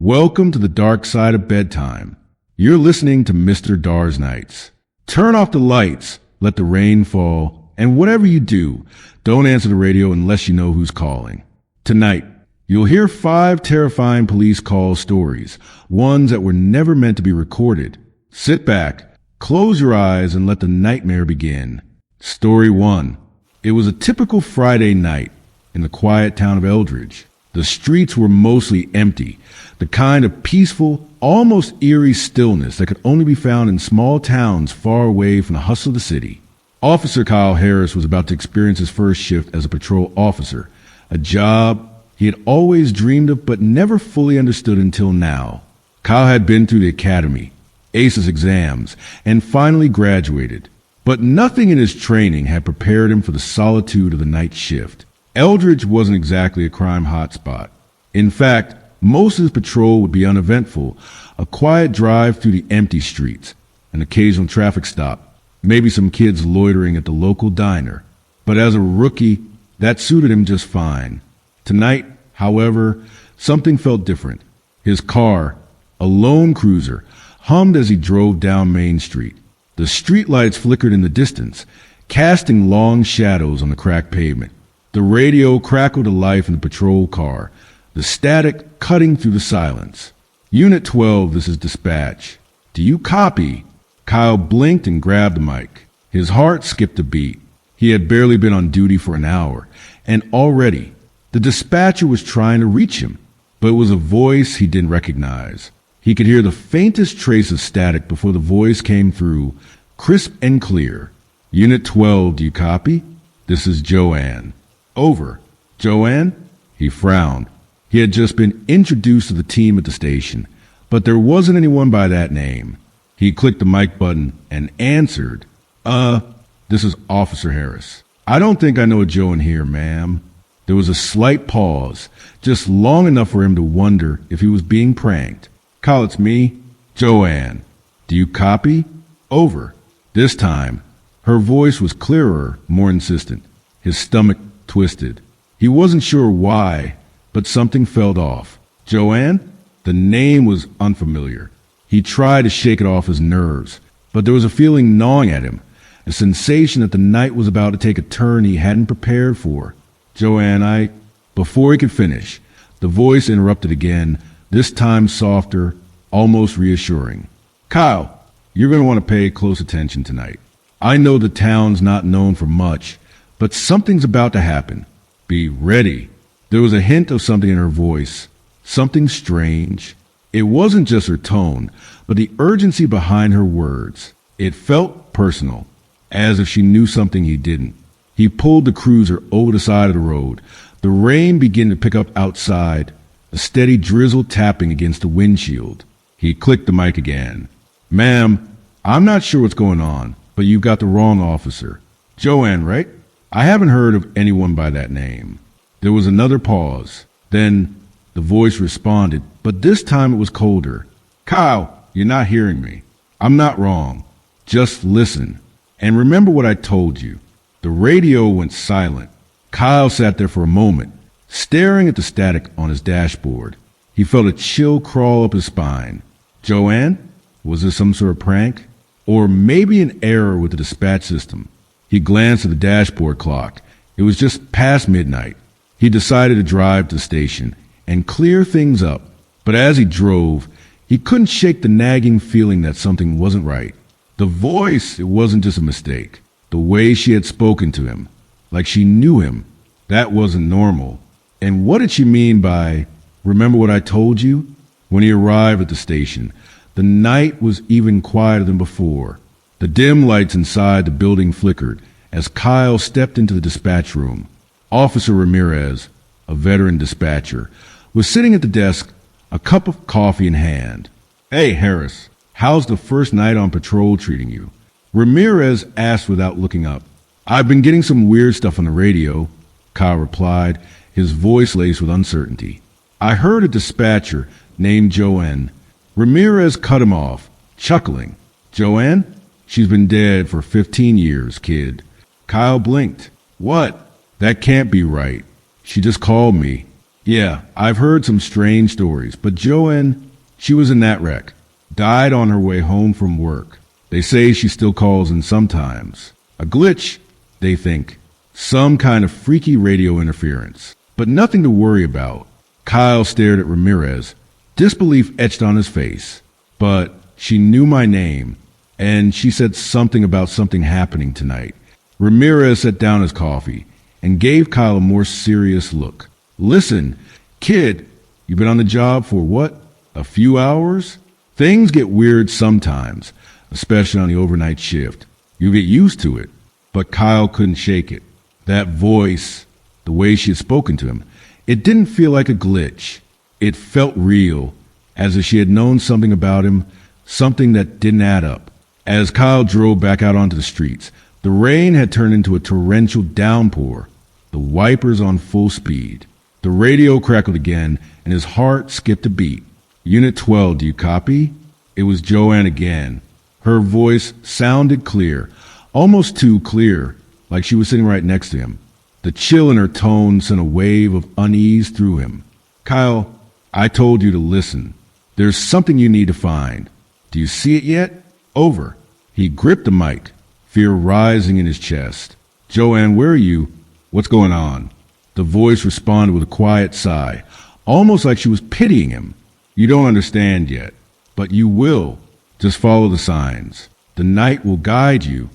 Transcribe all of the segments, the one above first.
Welcome to the dark side of bedtime. You're listening to Mr. DarXnights. Turn off the lights, let the rain fall, and whatever you do, don't answer the radio unless you know who's calling. Tonight, you'll hear 5 terrifying police call stories, ones that were never meant to be recorded. Sit back, close your eyes, and let the nightmare begin. Story 1. It was a typical Friday night in the quiet town of Eldridge. The streets were mostly empty, the kind of peaceful, almost eerie stillness that could only be found in small towns far away from the hustle of the city. Officer Kyle Harris was about to experience his first shift as a patrol officer, a job he had always dreamed of but never fully understood until now. Kyle had been through the academy, aced his exams, and finally graduated. But nothing in his training had prepared him for the solitude of the night shift. Eldridge wasn't exactly a crime hotspot. In fact, most of his patrol would be uneventful, a quiet drive through the empty streets, an occasional traffic stop, maybe some kids loitering at the local diner. But as a rookie, that suited him just fine. Tonight, however, something felt different. His car, a lone cruiser, hummed as he drove down Main Street. The streetlights flickered in the distance, casting long shadows on the cracked pavement. The radio crackled to life in the patrol car, the static cutting through the silence. Unit 12, this is dispatch. Do you copy? Kyle blinked and grabbed the mic. His heart skipped a beat. He had barely been on duty for an hour, and already the dispatcher was trying to reach him, but it was a voice he didn't recognize. He could hear the faintest trace of static before the voice came through, crisp and clear. Unit 12, do you copy? This is Joanne. Over. Joanne? He frowned. He had just been introduced to the team at the station, but there wasn't anyone by that name. He clicked the mic button and answered. This is Officer Harris. I don't think I know a Joe in here, ma'am. There was a slight pause, just long enough for him to wonder if he was being pranked. Kyle, it's me. Joanne. Do you copy? Over. This time, her voice was clearer, more insistent. His stomach twisted. He wasn't sure why, but something felt off. Joanne? The name was unfamiliar. He tried to shake it off his nerves, but there was a feeling gnawing at him, a sensation that the night was about to take a turn he hadn't prepared for. Joanne, Before he could finish, the voice interrupted again, this time softer, almost reassuring. Kyle, you're going to want to pay close attention tonight. I know the town's not known for much, but something's about to happen. Be ready. There was a hint of something in her voice, something strange. It wasn't just her tone, but the urgency behind her words. It felt personal, as if she knew something he didn't. He pulled the cruiser over the side of the road. The rain began to pick up outside, a steady drizzle tapping against the windshield. He clicked the mic again. Ma'am, I'm not sure what's going on, but you've got the wrong officer. Joanne, right? I haven't heard of anyone by that name. There was another pause. Then the voice responded, but this time it was colder. Kyle, you're not hearing me. I'm not wrong. Just listen. And remember what I told you. The radio went silent. Kyle sat there for a moment, staring at the static on his dashboard. He felt a chill crawl up his spine. Joanne? Was this some sort of prank? Or maybe an error with the dispatch system? He glanced at the dashboard clock. It was just past midnight. He decided to drive to the station and clear things up. But as he drove, he couldn't shake the nagging feeling that something wasn't right. The voice, it wasn't just a mistake. The way she had spoken to him, like she knew him, that wasn't normal. And what did she mean by, remember what I told you? When he arrived at the station, the night was even quieter than before. The dim lights inside the building flickered as Kyle stepped into the dispatch room. Officer Ramirez, a veteran dispatcher, was sitting at the desk, a cup of coffee in hand. Hey, Harris, how's the first night on patrol treating you? Ramirez asked without looking up. I've been getting some weird stuff on the radio, Kyle replied, his voice laced with uncertainty. I heard a dispatcher named Joanne. Ramirez cut him off, chuckling. Joanne? She's been dead for 15 years, kid. Kyle blinked. What? That can't be right. She just called me. Yeah, I've heard some strange stories, but Joanne, she was in that wreck. Died on her way home from work. They say she still calls in sometimes. A glitch, they think. Some kind of freaky radio interference. But nothing to worry about. Kyle stared at Ramirez, disbelief etched on his face. But she knew my name, and she said something about something happening tonight. Ramirez set down his coffee and gave Kyle a more serious look. Listen, kid, you've been on the job for what? A few hours? Things get weird sometimes, especially on the overnight shift. You get used to it. But Kyle couldn't shake it. That voice, the way she had spoken to him, it didn't feel like a glitch. It felt real, as if she had known something about him, something that didn't add up. As Kyle drove back out onto the streets, the rain had turned into a torrential downpour, the wipers on full speed. The radio crackled again, and his heart skipped a beat. Unit 12, do you copy? It was Joanne again. Her voice sounded clear, almost too clear, like she was sitting right next to him. The chill in her tone sent a wave of unease through him. Kyle, I told you to listen. There's something you need to find. Do you see it yet? Over. He gripped the mic, fear rising in his chest. Joanne, where are you? What's going on? The voice responded with a quiet sigh, almost like she was pitying him. You don't understand yet, but you will. Just follow the signs. The night will guide you.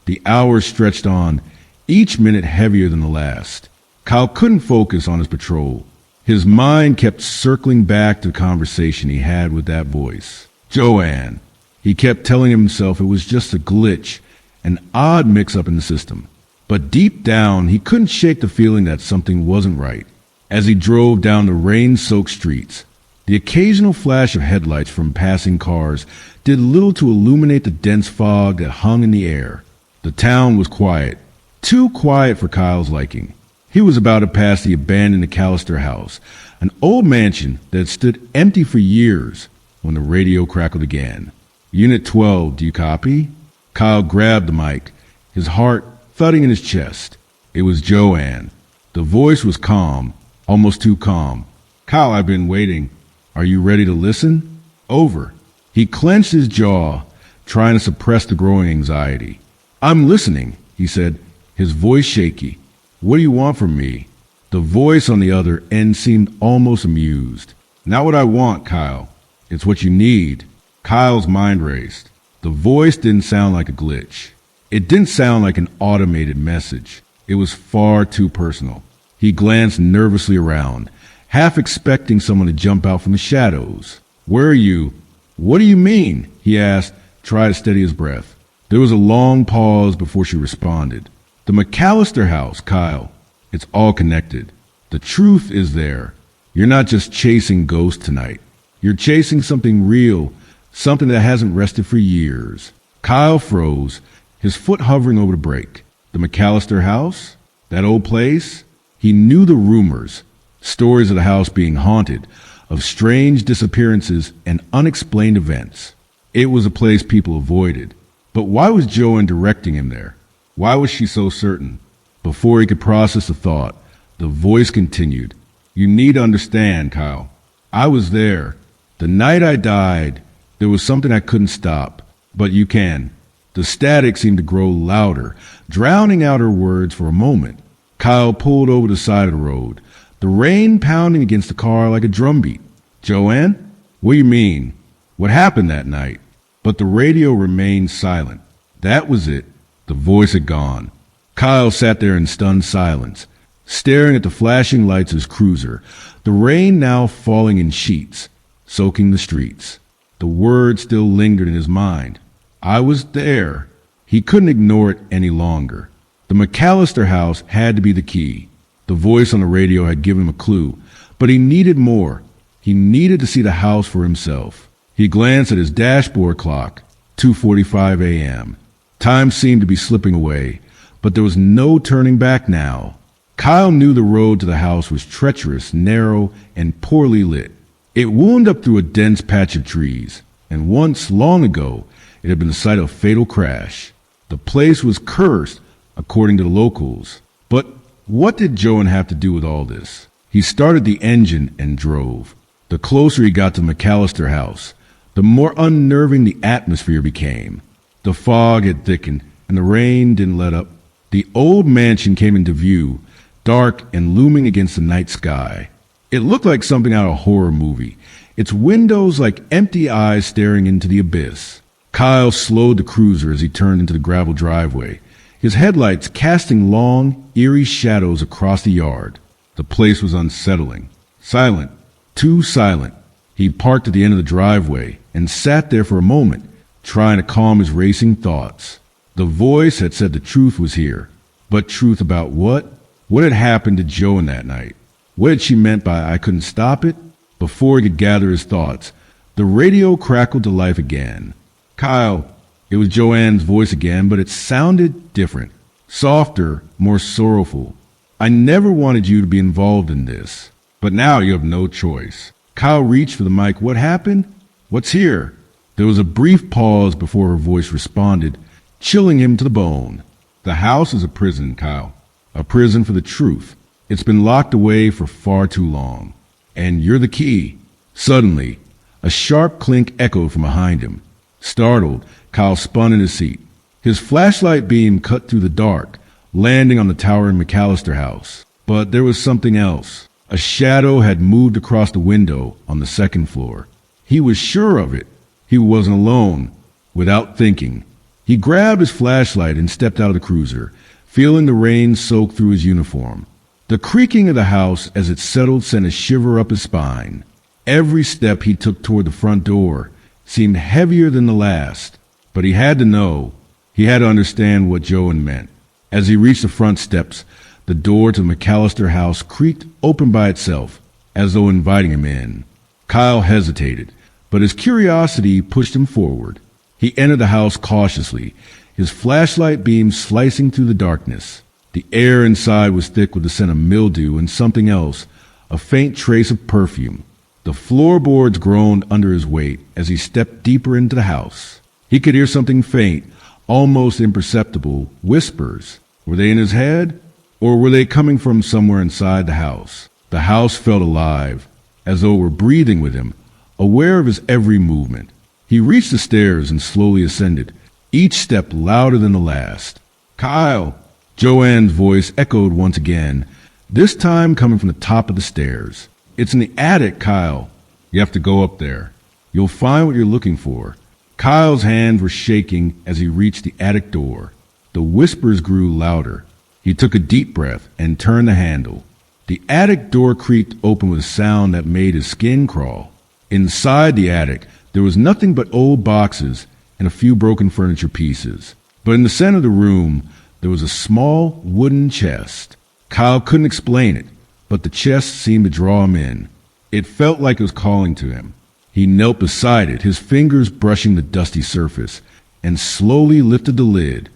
The hours stretched on, each minute heavier than the last. Kyle couldn't focus on his patrol. His mind kept circling back to the conversation he had with that voice. Joanne. He kept telling himself it was just a glitch, an odd mix-up in the system. But deep down, he couldn't shake the feeling that something wasn't right. As he drove down the rain-soaked streets, the occasional flash of headlights from passing cars did little to illuminate the dense fog that hung in the air. The town was quiet, too quiet for Kyle's liking. He was about to pass the abandoned McAllister house, an old mansion that had stood empty for years, when the radio crackled again. Unit 12, do you copy? Kyle grabbed the mic, his heart thudding in his chest. It was Joanne. The voice was calm, almost too calm. Kyle, I've been waiting. Are you ready to listen? Over. He clenched his jaw, trying to suppress the growing anxiety. I'm listening, he said, his voice shaky. What do you want from me? The voice on the other end seemed almost amused. Not what I want, Kyle. It's what you need. Kyle's mind raced. The voice didn't sound like a glitch. It didn't sound like an automated message. It was far too personal. He glanced nervously around, half expecting someone to jump out from the shadows. Where are you? What do you mean? He asked, trying to steady his breath. There was a long pause before she responded. The McAllister house, Kyle. It's all connected. The truth is there. You're not just chasing ghosts tonight. You're chasing something real, something that hasn't rested for years. Kyle froze, his foot hovering over the brake. The McAllister house? That old place? He knew the rumors, stories of the house being haunted, of strange disappearances and unexplained events. It was a place people avoided. But why was Joanne directing him there? Why was she so certain? Before he could process the thought, the voice continued. You need to understand, Kyle. I was there. The night I died, there was something I couldn't stop. But you can. The static seemed to grow louder, drowning out her words for a moment. Kyle pulled over the side of the road, the rain pounding against the car like a drumbeat. Joanne? What do you mean? What happened that night? But the radio remained silent. That was it. The voice had gone. Kyle sat there in stunned silence, staring at the flashing lights of his cruiser, the rain now falling in sheets, soaking the streets. The words still lingered in his mind. I was there. He couldn't ignore it any longer. The McAllister house had to be the key. The voice on the radio had given him a clue, but he needed more. He needed to see the house for himself. He glanced at his dashboard clock, 2:45 a.m. Time seemed to be slipping away, but there was no turning back now. Kyle knew the road to the house was treacherous, narrow, and poorly lit. It wound up through a dense patch of trees, and once, long ago, it had been the site of a fatal crash. The place was cursed, according to the locals. But what did Joanne have to do with all this? He started the engine and drove. The closer he got to the McAllister house, the more unnerving the atmosphere became. The fog had thickened, and the rain didn't let up. The old mansion came into view, dark and looming against the night sky. It looked like something out of a horror movie, its windows like empty eyes staring into the abyss. Kyle slowed the cruiser as he turned into the gravel driveway, his headlights casting long, eerie shadows across the yard. The place was unsettling. Silent. Too silent. He parked at the end of the driveway and sat there for a moment, trying to calm his racing thoughts. The voice had said the truth was here. But truth about what? What had happened to Joanne that night? What had she meant by "I couldn't stop it"? Before he could gather his thoughts, the radio crackled to life again. "Kyle." It was Joanne's voice again, but it sounded different. Softer, more sorrowful. "I never wanted you to be involved in this, but now you have no choice." Kyle reached for the mic. "What happened? What's here?" There was a brief pause before her voice responded, chilling him to the bone. "The house is a prison, Kyle. A prison for the truth. It's been locked away for far too long. And you're the key." Suddenly, a sharp clink echoed from behind him. Startled, Kyle spun in his seat. His flashlight beam cut through the dark, landing on the towering McAllister house. But there was something else. A shadow had moved across the window on the second floor. He was sure of it. He wasn't alone. Without thinking, he grabbed his flashlight and stepped out of the cruiser, feeling the rain soak through his uniform. The creaking of the house as it settled sent a shiver up his spine. Every step he took toward the front door seemed heavier than the last. But he had to know. He had to understand what Joanne meant. As he reached the front steps, the door to the McAllister house creaked open by itself, as though inviting him in. Kyle hesitated, but his curiosity pushed him forward. He entered the house cautiously, his flashlight beam slicing through the darkness. The air inside was thick with the scent of mildew and something else, a faint trace of perfume. The floorboards groaned under his weight as he stepped deeper into the house. He could hear something faint, almost imperceptible, whispers. Were they in his head? Or were they coming from somewhere inside the house? The house felt alive, as though it were breathing with him, aware of his every movement. He reached the stairs and slowly ascended, each step louder than the last. "Kyle!" Joanne's voice echoed once again, this time coming from the top of the stairs. "It's in the attic, Kyle. You have to go up there. You'll find what you're looking for." Kyle's hands were shaking as he reached the attic door. The whispers grew louder. He took a deep breath and turned the handle. The attic door creaked open with a sound that made his skin crawl. Inside the attic, there was nothing but old boxes and a few broken furniture pieces. But in the center of the room, there was a small wooden chest. Kyle couldn't explain it, but the chest seemed to draw him in. It felt like it was calling to him. He knelt beside it, his fingers brushing the dusty surface, and slowly lifted the lid.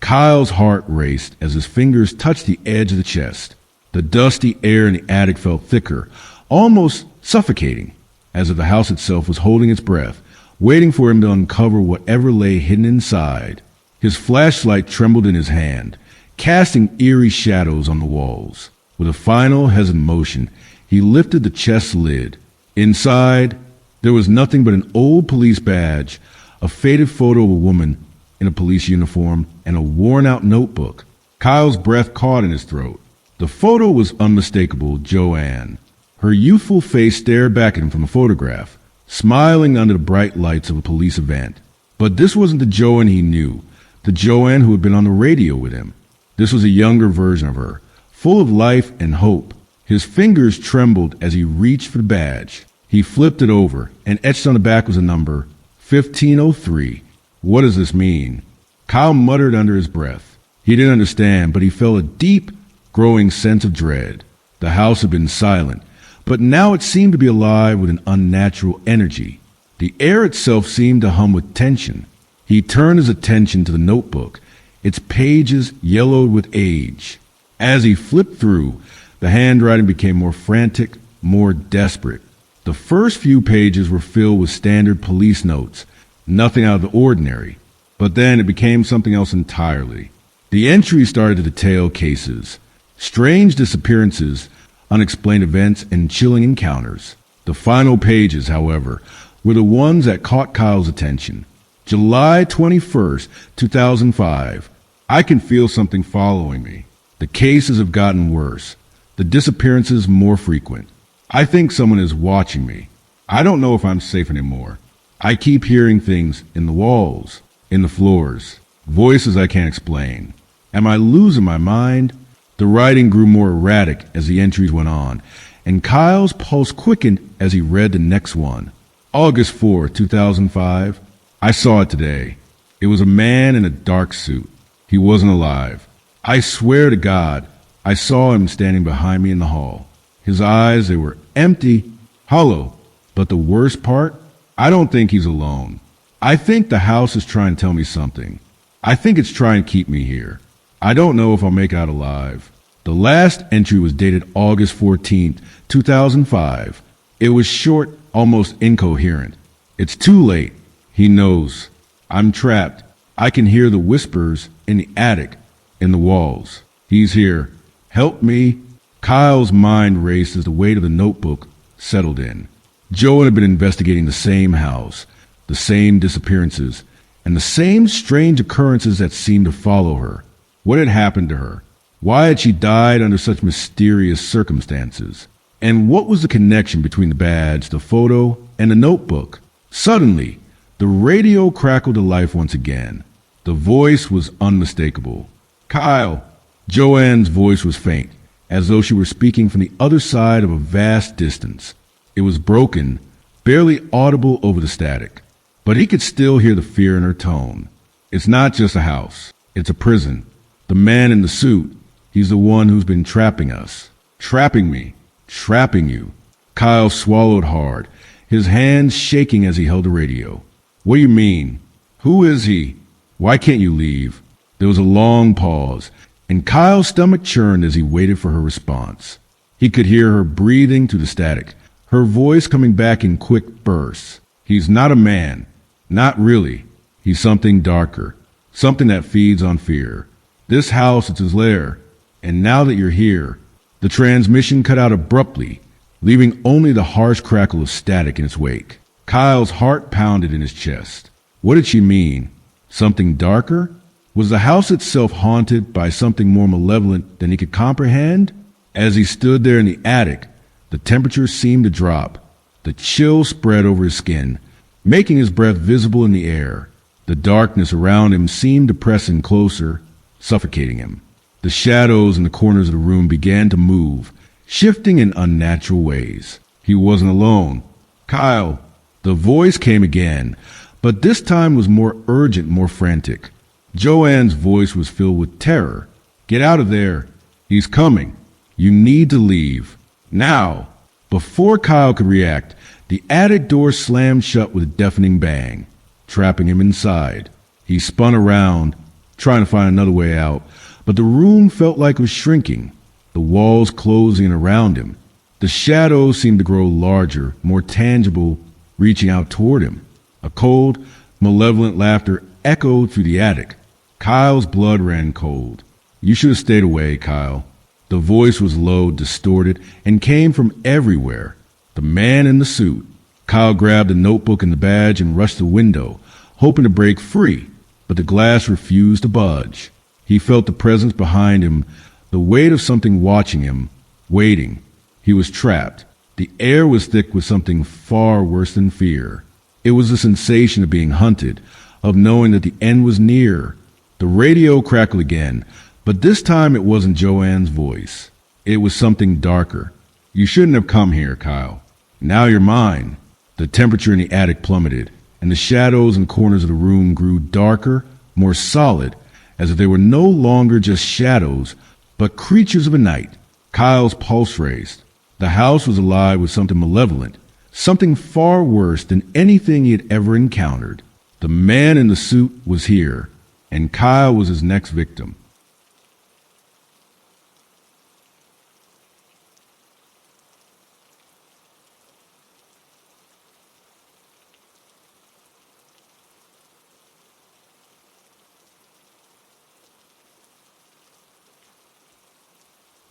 Kyle's heart raced as his fingers touched the edge of the chest. The dusty air in the attic felt thicker, almost suffocating, as if the house itself was holding its breath, waiting for him to uncover whatever lay hidden inside. His flashlight trembled in his hand, casting eerie shadows on the walls. With a final hesitant motion, he lifted the chest lid. Inside, there was nothing but an old police badge, a faded photo of a woman in a police uniform, and a worn-out notebook. Kyle's breath caught in his throat. The photo was unmistakable Joanne. Her youthful face stared back at him from the photograph, smiling under the bright lights of a police event. But this wasn't the Joanne he knew, the Joanne who had been on the radio with him. This was a younger version of her, full of life and hope. His fingers trembled as he reached for the badge. He flipped it over, and etched on the back was a number, 1503. What does this mean? Kyle muttered under his breath. He didn't understand, but he felt a deep, growing sense of dread. The house had been silent, but now it seemed to be alive with an unnatural energy. The air itself seemed to hum with tension. He turned his attention to the notebook, its pages yellowed with age. As he flipped through, the handwriting became more frantic, more desperate. The first few pages were filled with standard police notes, nothing out of the ordinary. But then it became something else entirely. The entries started to detail cases, strange disappearances, unexplained events, and chilling encounters. The final pages, however, were the ones that caught Kyle's attention. July 21st, 2005. I can feel something following me. The cases have gotten worse. The disappearances more frequent. I think someone is watching me. I don't know if I'm safe anymore. I keep hearing things in the walls, in the floors, voices I can't explain. Am I losing my mind? The writing grew more erratic as the entries went on, and Kyle's pulse quickened as he read the next one. August 4, 2005. I saw it today. It was a man in a dark suit. He wasn't alive. I swear to God, I saw him standing behind me in the hall. His eyes, they were empty, hollow. But the worst part, I don't think he's alone. I think the house is trying to tell me something. I think it's trying to keep me here. I don't know if I'll make it out alive. The last entry was dated August 14th, 2005. It was short, almost incoherent. It's too late. He knows. I'm trapped. I can hear the whispers in the attic, in the walls. He's here. Help me. Kyle's mind raced as the weight of the notebook settled in. Joan had been investigating the same house, the same disappearances, and the same strange occurrences that seemed to follow her. What had happened to her? Why had she died under such mysterious circumstances? And what was the connection between the badge, the photo, and the notebook? Suddenly, the radio crackled to life once again. The voice was unmistakable. Kyle! Joanne's voice was faint, as though she were speaking from the other side of a vast distance. It was broken, barely audible over the static, but he could still hear the fear in her tone. It's not just a house. It's a prison. The man in the suit, he's the one who's been trapping us. Trapping me. Trapping you. Kyle swallowed hard, his hands shaking as he held the radio. What do you mean? Who is he? Why can't you leave? There was a long pause, and Kyle's stomach churned as he waited for her response. He could hear her breathing through the static, her voice coming back in quick bursts. He's not a man. Not really. He's something darker. Something that feeds on fear. This house is his lair. And now that you're here, the transmission cut out abruptly, leaving only the harsh crackle of static in its wake. Kyle's heart pounded in his chest. What did she mean? Something darker? Was the house itself haunted by something more malevolent than he could comprehend? As he stood there in the attic, the temperature seemed to drop. The chill spread over his skin, making his breath visible in the air. The darkness around him seemed to press in closer, suffocating him. The shadows in the corners of the room began to move, shifting in unnatural ways. He wasn't alone. Kyle! The voice came again, but this time was more urgent, more frantic. Joanne's voice was filled with terror. Get out of there. He's coming. You need to leave. Now. Before Kyle could react, the attic door slammed shut with a deafening bang, trapping him inside. He spun around, trying to find another way out, but the room felt like it was shrinking, the walls closing in around him. The shadows seemed to grow larger, more tangible, reaching out toward him. A cold, malevolent laughter echoed through the attic. Kyle's blood ran cold. You should have stayed away, Kyle. The voice was low, distorted, and came from everywhere. The man in the suit. Kyle grabbed the notebook and the badge and rushed the window, hoping to break free, but the glass refused to budge. He felt the presence behind him, the weight of something watching him, waiting. He was trapped. The air was thick with something far worse than fear. It was the sensation of being hunted, of knowing that the end was near. The radio crackled again, but this time it wasn't Joanne's voice. It was something darker. You shouldn't have come here, Kyle. Now you're mine. The temperature in the attic plummeted, and the shadows and corners of the room grew darker, more solid, as if they were no longer just shadows, but creatures of the night. Kyle's pulse raced. The house was alive with something malevolent, something far worse than anything he had ever encountered. The man in the suit was here, and Kyle was his next victim.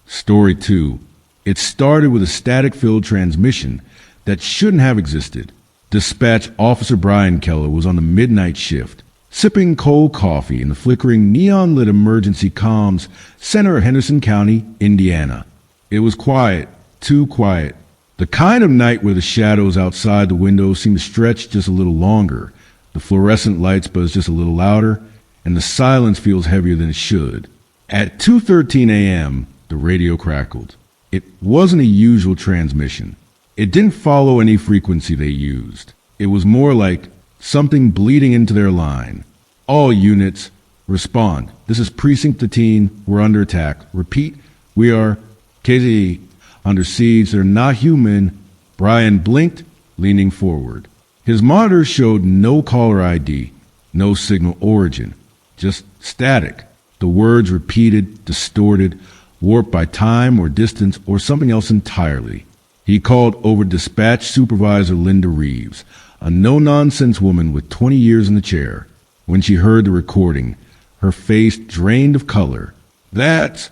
Story 2. It started with a static-filled transmission that shouldn't have existed. Dispatch Officer Brian Keller was on the midnight shift, sipping cold coffee in the flickering neon-lit emergency comms center of Henderson County, Indiana. It was quiet, too quiet. The kind of night where the shadows outside the window seemed to stretch just a little longer, the fluorescent lights buzz just a little louder, and the silence feels heavier than it should. At 2:13 a.m., the radio crackled. It wasn't a usual transmission. It didn't follow any frequency they used. It was more like something bleeding into their line. All units, respond. This is Precinct 13. We're under attack. Repeat, we are KZE under siege. They're not human. Brian blinked, leaning forward. His monitor showed no caller ID, no signal origin, just static. The words repeated, distorted, warped by time or distance or something else entirely. He called over Dispatch Supervisor Linda Reeves, a no-nonsense woman with 20 years in the chair. When she heard the recording, her face drained of color. That's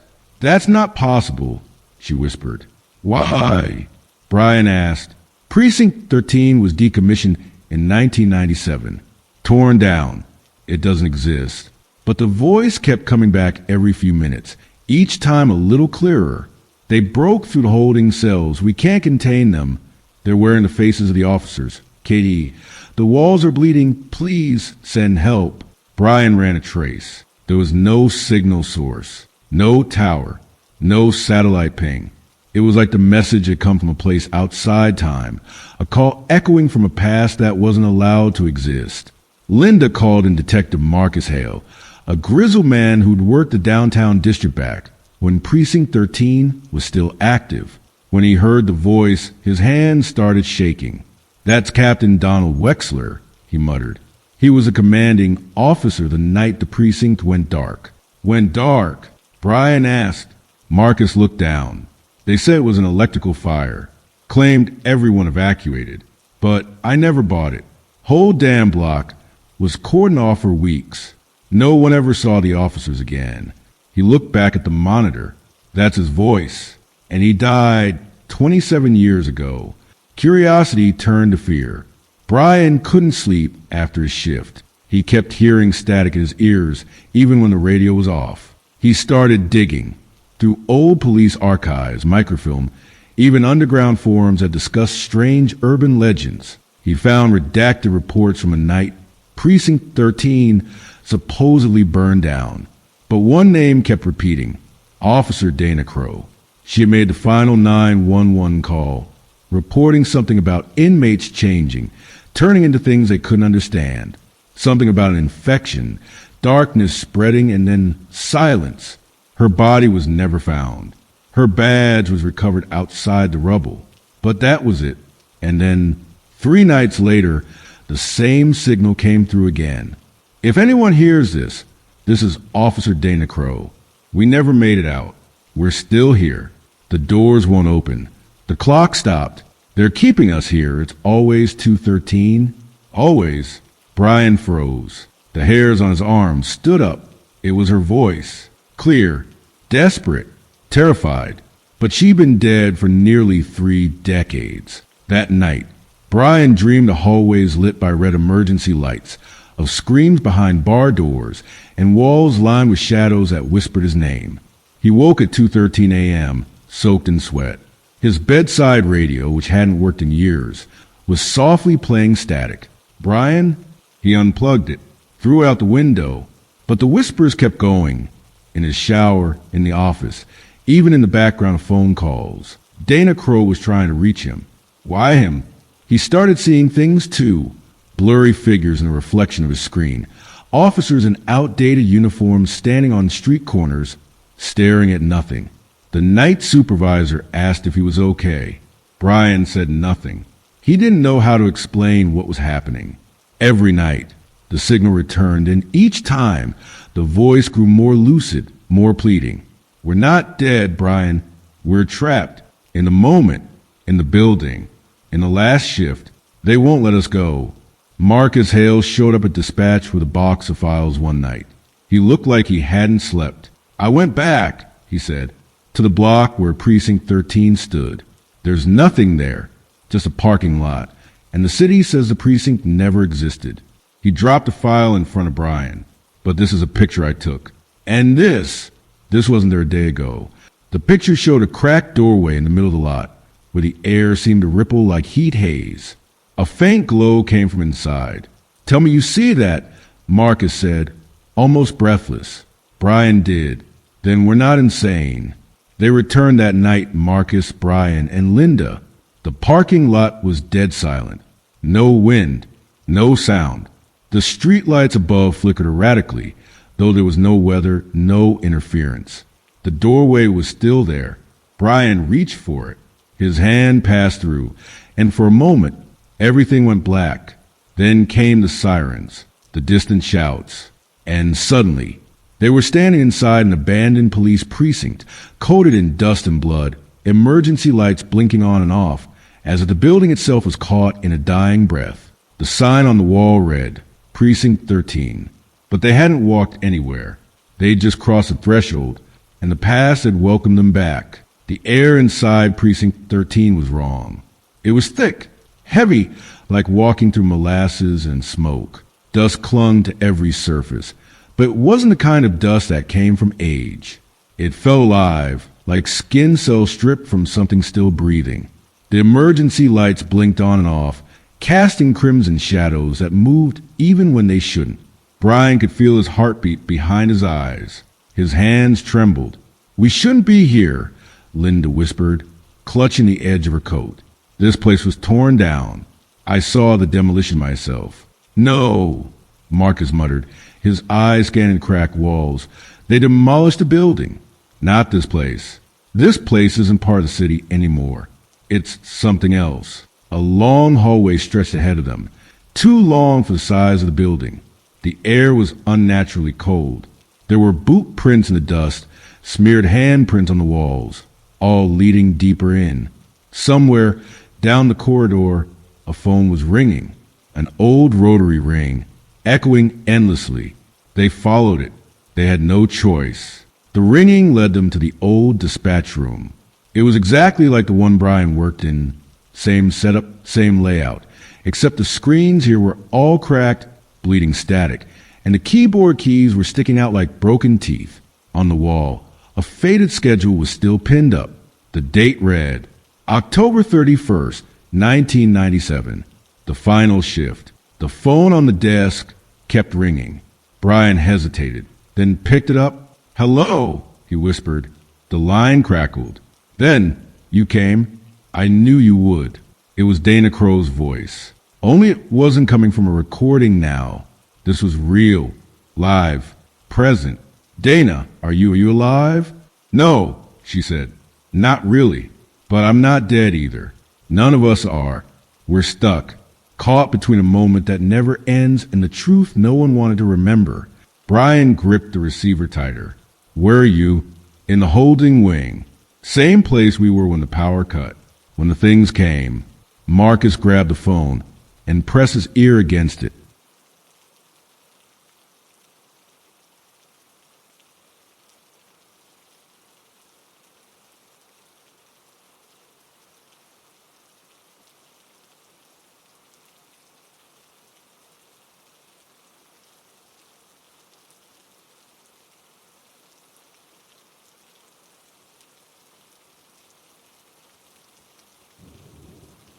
not possible, she whispered. Why? Brian asked. Precinct 13 was decommissioned in 1997. Torn down. It doesn't exist. But the voice kept coming back every few minutes, each time a little clearer. They broke through the holding cells. We can't contain them. They're wearing the faces of the officers. Katie, the walls are bleeding. Please send help. Brian ran a trace. There was no signal source, no tower, no satellite ping. It was like the message had come from a place outside time, a call echoing from a past that wasn't allowed to exist. Linda called in Detective Marcus Hale, a grizzled man who'd worked the downtown district back when Precinct 13 was still active. When he heard the voice, his hands started shaking. That's Captain Donald Wexler, he muttered. He was a commanding officer the night the precinct went dark. Went dark? Brian asked. Marcus looked down. They said it was an electrical fire. Claimed everyone evacuated. But I never bought it. Whole damn block was cordoned off for weeks. No one ever saw the officers again. He looked back at the monitor. That's his voice. And he died 27 years ago. Curiosity turned to fear. Brian couldn't sleep after his shift. He kept hearing static in his ears, even when the radio was off. He started digging. Through old police archives, microfilm, even underground forums that discussed strange urban legends. He found redacted reports from a night Precinct 13 supposedly burned down. But one name kept repeating, Officer Dana Crow. She had made the final 911 call, reporting something about inmates changing, turning into things they couldn't understand. Something about an infection, darkness spreading, and then silence. Her body was never found. Her badge was recovered outside the rubble. But that was it. And then, 3 nights later, the same signal came through again. If anyone hears this is Officer Dana Crow. We never made it out. We're still here. The doors won't open. The clock stopped. They're keeping us here. It's always 2:13. Always. Brian froze. The hairs on his arms stood up. It was her voice. Clear. Desperate. Terrified. But she'd been dead for nearly 3 decades. That night, Brian dreamed of hallways lit by red emergency lights, of screams behind bar doors, and walls lined with shadows that whispered his name. He woke at 2:13 a.m., soaked in sweat. His bedside radio, which hadn't worked in years, was softly playing static. Brian? He unplugged it, threw it out the window, but the whispers kept going. In his shower, in the office, even in the background of phone calls. Dana Crow was trying to reach him. Why him? He started seeing things too. Blurry figures in the reflection of his screen. Officers in outdated uniforms standing on street corners, staring at nothing. The night supervisor asked if he was okay. Brian said nothing. He didn't know how to explain what was happening. Every night, the signal returned, and each time, the voice grew more lucid, more pleading. We're not dead, Brian. We're trapped. In the moment, in the building, in the last shift. They won't let us go. Marcus Hale showed up at dispatch with a box of files one night. He looked like he hadn't slept. I went back, he said, to the block where Precinct 13 stood. There's nothing there, just a parking lot, and the city says the precinct never existed. He dropped a file in front of Brian. But this is a picture I took. And this wasn't there a day ago. The picture showed a cracked doorway in the middle of the lot, where the air seemed to ripple like heat haze. A faint glow came from inside. Tell me you see that, Marcus said, almost breathless. Brian did. Then we're not insane. They returned that night, Marcus, Brian, and Linda. The parking lot was dead silent. No wind, no sound. The street lights above flickered erratically, though there was no weather, no interference. The doorway was still there. Brian reached for it. His hand passed through, and for a moment, everything went black. Then came the sirens, the distant shouts, and suddenly, they were standing inside an abandoned police precinct, coated in dust and blood, emergency lights blinking on and off, as if the building itself was caught in a dying breath. The sign on the wall read, Precinct 13. But they hadn't walked anywhere. They'd just crossed the threshold, and the past had welcomed them back. The air inside Precinct 13 was wrong. It was thick, heavy, like walking through molasses and smoke. Dust clung to every surface, but it wasn't the kind of dust that came from age. It felt alive, like skin cells stripped from something still breathing. The emergency lights blinked on and off, casting crimson shadows that moved even when they shouldn't. Brian could feel his heartbeat behind his eyes. His hands trembled. We shouldn't be here, Linda whispered, clutching the edge of her coat. This place was torn down. I saw the demolition myself. No, Marcus muttered, his eyes scanning cracked walls. They demolished the building. Not this place. This place isn't part of the city anymore. It's something else. A long hallway stretched ahead of them, too long for the size of the building. The air was unnaturally cold. There were boot prints in the dust, smeared handprints on the walls, all leading deeper in. Somewhere down the corridor, a phone was ringing, an old rotary ring, echoing endlessly. They followed it. They had no choice. The ringing led them to the old dispatch room. It was exactly like the one Brian worked in. Same setup, same layout, except the screens here were all cracked, bleeding static, and the keyboard keys were sticking out like broken teeth. On the wall, a faded schedule was still pinned up. The date read, October 31st, 1997, the final shift. The phone on the desk kept ringing. Brian hesitated, then picked it up. Hello, he whispered. The line crackled. Then, you came. I knew you would. It was Dana Crow's voice. Only it wasn't coming from a recording now. This was real, live, present. Dana, are you alive? No, she said. Not really. But I'm not dead either. None of us are. We're stuck, caught between a moment that never ends and the truth no one wanted to remember. Brian gripped the receiver tighter. Where are you? In the holding wing. Same place we were when the power cut. When the things came. Marcus grabbed the phone and pressed his ear against it.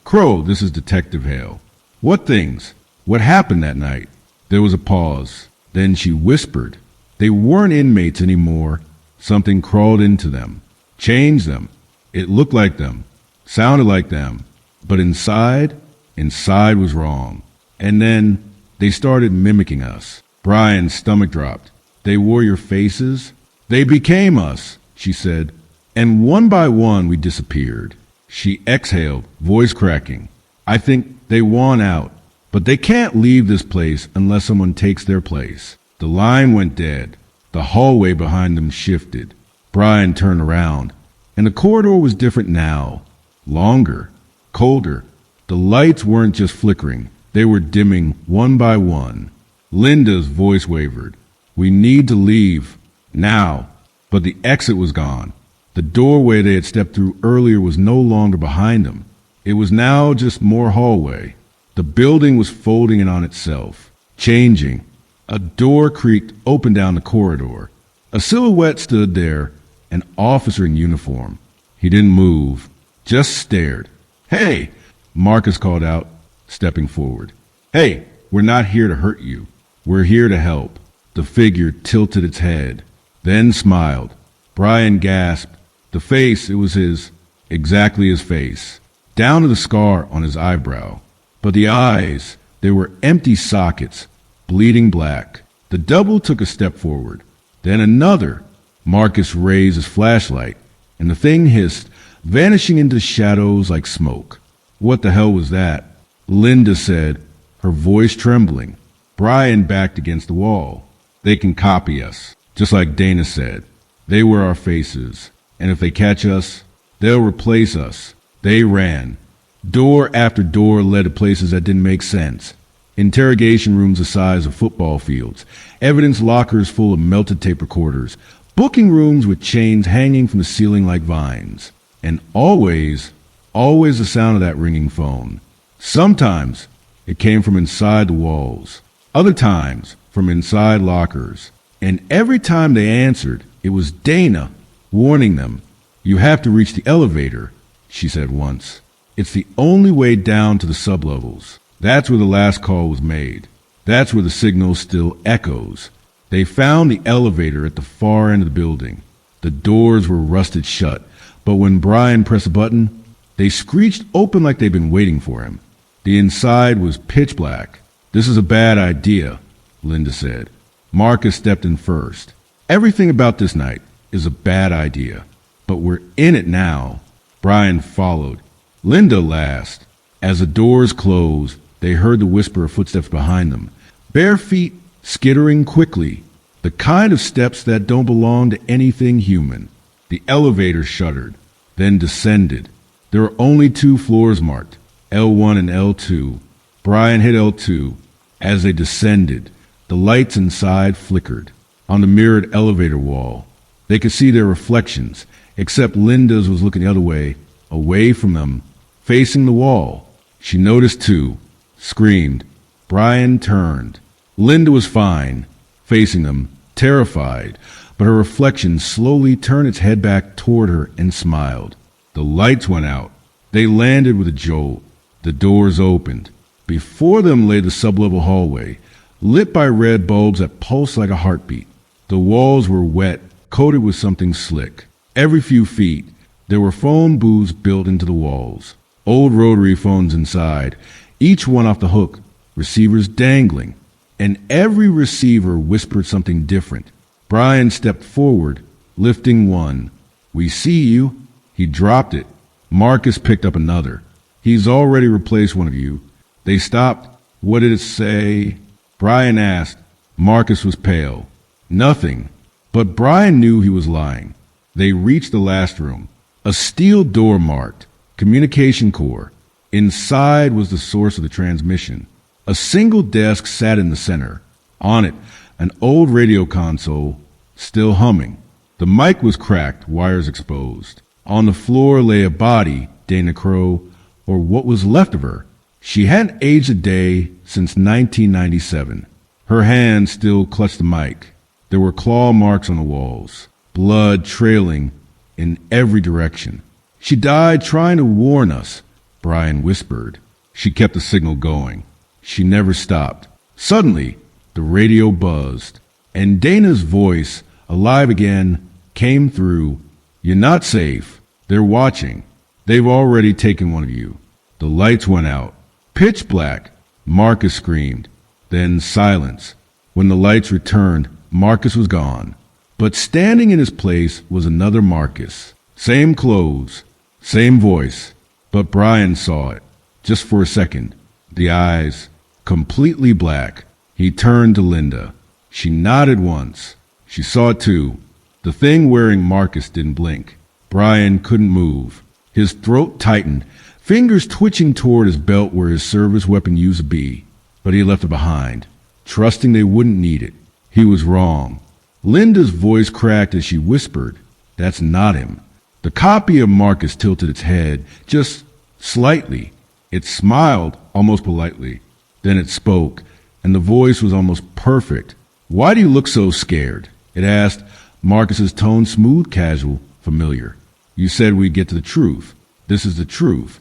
Crow, this is Detective Hale. What things? What happened that night? There was a pause. Then she whispered. They weren't inmates anymore. Something crawled into them, changed them. It looked like them, sounded like them. But inside was wrong. And then they started mimicking us. Brian's stomach dropped. They wore your faces? They became us, she said. And one by one we disappeared. She exhaled, voice cracking. I think they won out. But they can't leave this place unless someone takes their place. The line went dead. The hallway behind them shifted. Brian turned around, and the corridor was different now. Longer, colder. The lights weren't just flickering. They were dimming one by one. Linda's voice wavered. We need to leave. Now. But the exit was gone. The doorway they had stepped through earlier was no longer behind them. It was now just more hallway. The building was folding in on itself, changing. A door creaked open down the corridor. A silhouette stood there, an officer in uniform. He didn't move, just stared. Hey, Marcus called out, stepping forward. Hey, we're not here to hurt you. We're here to help. The figure tilted its head, then smiled. Brian gasped. The face, it was his, exactly his face, down to the scar on his eyebrow. But the eyes, they were empty sockets, bleeding black. The double took a step forward, then another. Marcus raised his flashlight, and the thing hissed, vanishing into the shadows like smoke. What the hell was that? Linda said, her voice trembling. Brian backed against the wall. They can copy us, just like Dana said. They were our faces, and if they catch us, they'll replace us. They ran. Door after door led to places that didn't make sense. Interrogation rooms the size of football fields, evidence lockers full of melted tape recorders, booking rooms with chains hanging from the ceiling like vines. And always the sound of that ringing phone. Sometimes it came from inside the walls, other times from inside lockers. And every time they answered, it was Dana warning them. You have to reach the elevator, she said once. It's the only way down to the sublevels. That's where the last call was made. That's where the signal still echoes. They found the elevator at the far end of the building. The doors were rusted shut, but when Brian pressed a button, they screeched open like they'd been waiting for him. The inside was pitch black. This is a bad idea, Linda said. Marcus stepped in first. Everything about this night is a bad idea, but we're in it now. Brian followed. Linda last. As the doors closed, they heard the whisper of footsteps behind them. Bare feet skittering quickly, the kind of steps that don't belong to anything human. The elevator shuddered, then descended. There were only 2 floors marked, L1 and L2. Brian hit L2. As they descended, the lights inside flickered. On the mirrored elevator wall, they could see their reflections, except Linda's was looking the other way, away from them, facing the wall. She noticed too, screamed. Brian turned. Linda was fine, facing them, terrified, but her reflection slowly turned its head back toward her and smiled. The lights went out. They landed with a jolt. The doors opened. Before them lay the sublevel hallway, lit by red bulbs that pulsed like a heartbeat. The walls were wet, coated with something slick. Every few feet, there were phone booths built into the walls. Old rotary phones inside, each one off the hook, receivers dangling. And every receiver whispered something different. Brian stepped forward, lifting one. We see you. He dropped it. Marcus picked up another. He's already replaced one of you. They stopped. What did it say? Brian asked. Marcus was pale. Nothing. But Brian knew he was lying. They reached the last room. A steel door marked Communication Core. Inside was the source of the transmission. A single desk sat in the center. On it, an old radio console, still humming. The mic was cracked, wires exposed. On the floor lay a body, Dana Crow, or what was left of her. She hadn't aged a day since 1997. Her hand still clutched the mic. There were claw marks on the walls, blood trailing in every direction. She died trying to warn us, Brian whispered. She kept the signal going. She never stopped. Suddenly, the radio buzzed, and Dana's voice, alive again, came through. You're not safe. They're watching. They've already taken one of you. The lights went out. Pitch black. Marcus screamed. Then silence. When the lights returned, Marcus was gone. But standing in his place was another Marcus. Same clothes, same voice. But Brian saw it, just for a second. The eyes, completely black. He turned to Linda. She nodded once. She saw it too. The thing wearing Marcus didn't blink. Brian couldn't move. His throat tightened, fingers twitching toward his belt where his service weapon used to be. But he left it behind, trusting they wouldn't need it. He was wrong. Linda's voice cracked as she whispered, "That's not him." The copy of Marcus tilted its head, just slightly. It smiled, almost politely. Then it spoke, and the voice was almost perfect. "Why do you look so scared?" it asked, Marcus's tone smooth, casual, familiar. "You said we'd get to the truth. This is the truth."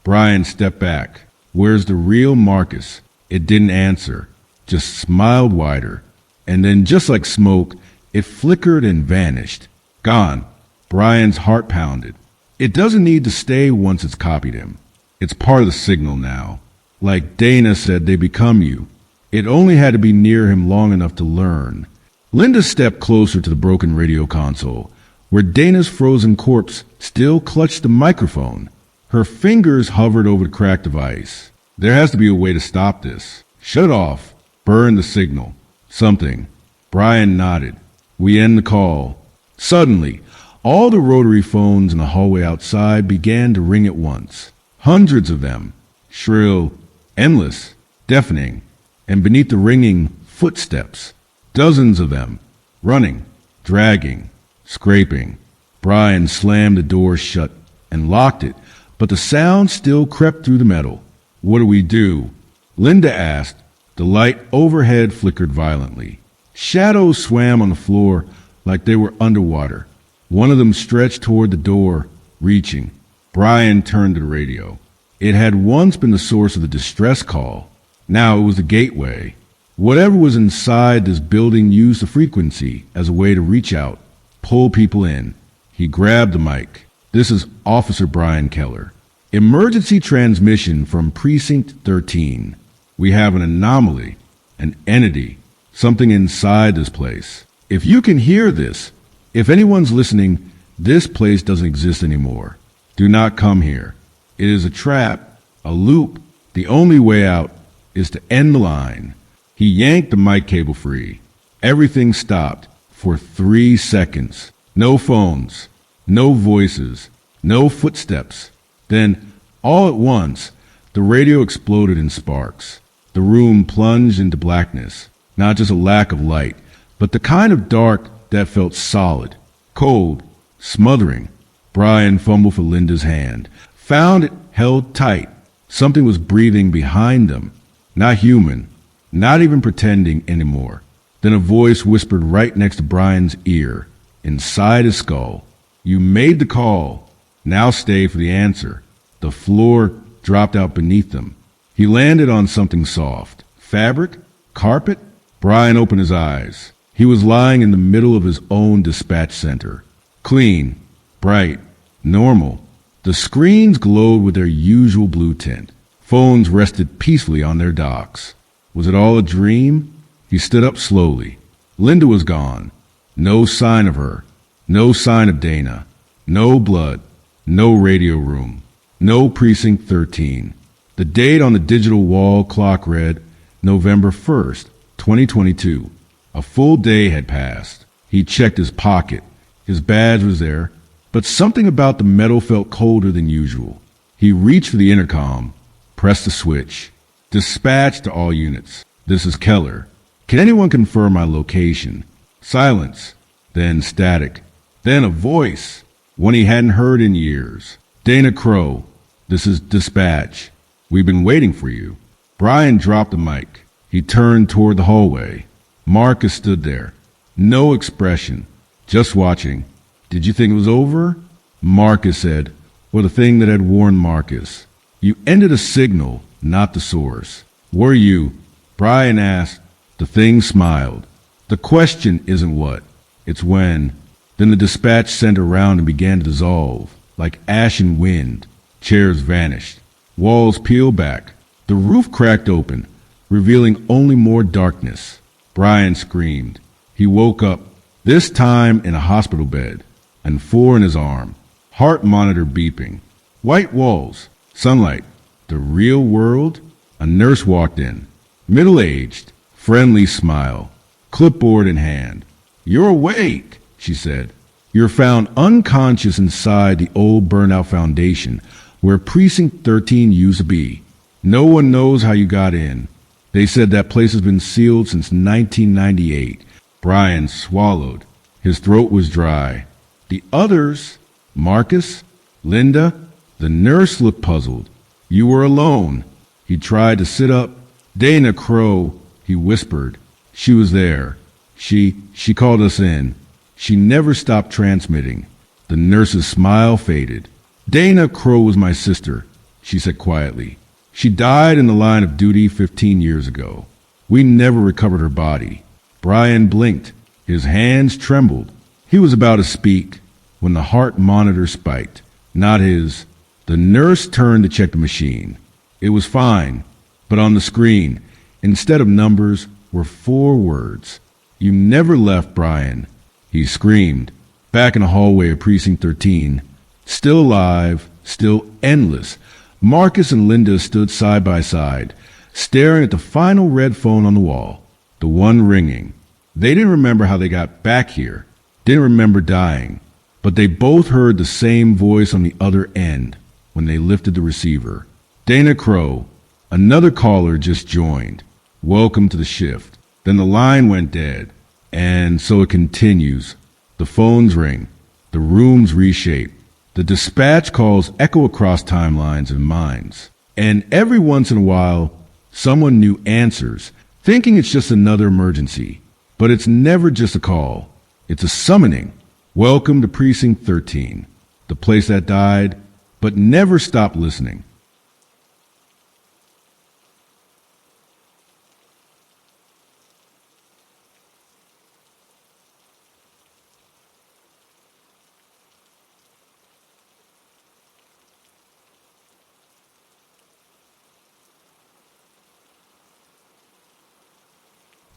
Brian stepped back. "Where's the real Marcus?" It didn't answer, just smiled wider. And then, just like smoke, it flickered and vanished. Gone. Brian's heart pounded. It doesn't need to stay once it's copied him. It's part of the signal now. Like Dana said, they become you. It only had to be near him long enough to learn. Linda stepped closer to the broken radio console, where Dana's frozen corpse still clutched the microphone. Her fingers hovered over the cracked device. There has to be a way to stop this. Shut it off. Burn the signal. Something. Brian nodded. "We end the call." Suddenly, all the rotary phones in the hallway outside began to ring at once. Hundreds of them. Shrill, endless, deafening. And beneath the ringing, footsteps. Dozens of them. Running, dragging, scraping. Brian slammed the door shut and locked it, but the sound still crept through the metal. "What do we do?" Linda asked. The light overhead flickered violently. Shadows swam on the floor like they were underwater. One of them stretched toward the door, reaching. Brian turned to the radio. It had once been the source of the distress call. Now it was the gateway. Whatever was inside this building used the frequency as a way to reach out, pull people in. He grabbed the mic. "This is Officer Brian Keller. Emergency transmission from Precinct 13. We have an anomaly, an entity, something inside this place. If you can hear this, if anyone's listening, this place doesn't exist anymore. Do not come here. It is a trap, a loop. The only way out is to end the line." He yanked the mic cable free. Everything stopped for 3 seconds. No phones, no voices, no footsteps. Then, all at once, the radio exploded in sparks. The room plunged into blackness, not just a lack of light, but the kind of dark that felt solid, cold, smothering. Brian fumbled for Linda's hand, found it held tight. Something was breathing behind them. Not human, not even pretending anymore. Then a voice whispered right next to Brian's ear, inside his skull. "You made the call. Now stay for the answer." The floor dropped out beneath them. He landed on something soft. Fabric? Carpet? Brian opened his eyes. He was lying in the middle of his own dispatch center. Clean, bright, normal. The screens glowed with their usual blue tint. Phones rested peacefully on their docks. Was it all a dream? He stood up slowly. Linda was gone. No sign of her. No sign of Dana. No blood. No radio room. No Precinct 13. The date on the digital wall clock read November 1st, 2022. A full day had passed. He checked his pocket. His badge was there, but something about the metal felt colder than usual. He reached for the intercom, pressed the switch. "Dispatch to all units. This is Keller. Can anyone confirm my location?" Silence. Then static. Then a voice, one he hadn't heard in years. "Dana Crow. This is dispatch. We've been waiting for you." Brian dropped the mic. He turned toward the hallway. Marcus stood there. No expression. Just watching. "Did you think it was over?" Marcus said, or the thing that had warned Marcus. You ended a signal, not the source. Were you? Brian asked. The thing smiled. The question isn't what, it's when. Then the dispatch sent around and began to dissolve, like ashen wind. Chairs vanished. Walls peeled back. The roof cracked open, revealing only more darkness. Brian screamed. He woke up, this time in a hospital bed, and 4 in his arm. Heart monitor beeping. White walls. Sunlight. The real world? A nurse walked in. Middle-aged. Friendly smile. Clipboard in hand. You're awake, she said. You're found unconscious inside the old burnout foundation where Precinct 13 used to be. No one knows how you got in. They said that place has been sealed since 1998. Brian swallowed. His throat was dry. The others, Marcus, Linda, the nurse looked puzzled. You were alone. He tried to sit up. Dana Crow, he whispered. She was there. She called us in. She never stopped transmitting. The nurse's smile faded. Dana Crow was my sister, she said quietly. She died in the line of duty 15 years ago. We never recovered her body. Brian blinked. His hands trembled. He was about to speak when the heart monitor spiked. Not his. The nurse turned to check the machine. It was fine, but on the screen, instead of numbers, were 4 words. You never left, Brian. He screamed. Back in the hallway of Precinct 13. Still alive, still endless. Marcus and Linda stood side by side, staring at the final red phone on the wall, the one ringing. They didn't remember how they got back here, didn't remember dying, but they both heard the same voice on the other end when they lifted the receiver. Dana Crow, another caller just joined. Welcome to the shift. Then the line went dead, and so it continues. The phones ring, the rooms reshape. The dispatch calls echo across timelines and minds. And every once in a while, someone new answers, thinking it's just another emergency. But it's never just a call. It's a summoning. Welcome to Precinct 13, the place that died, but never stopped listening.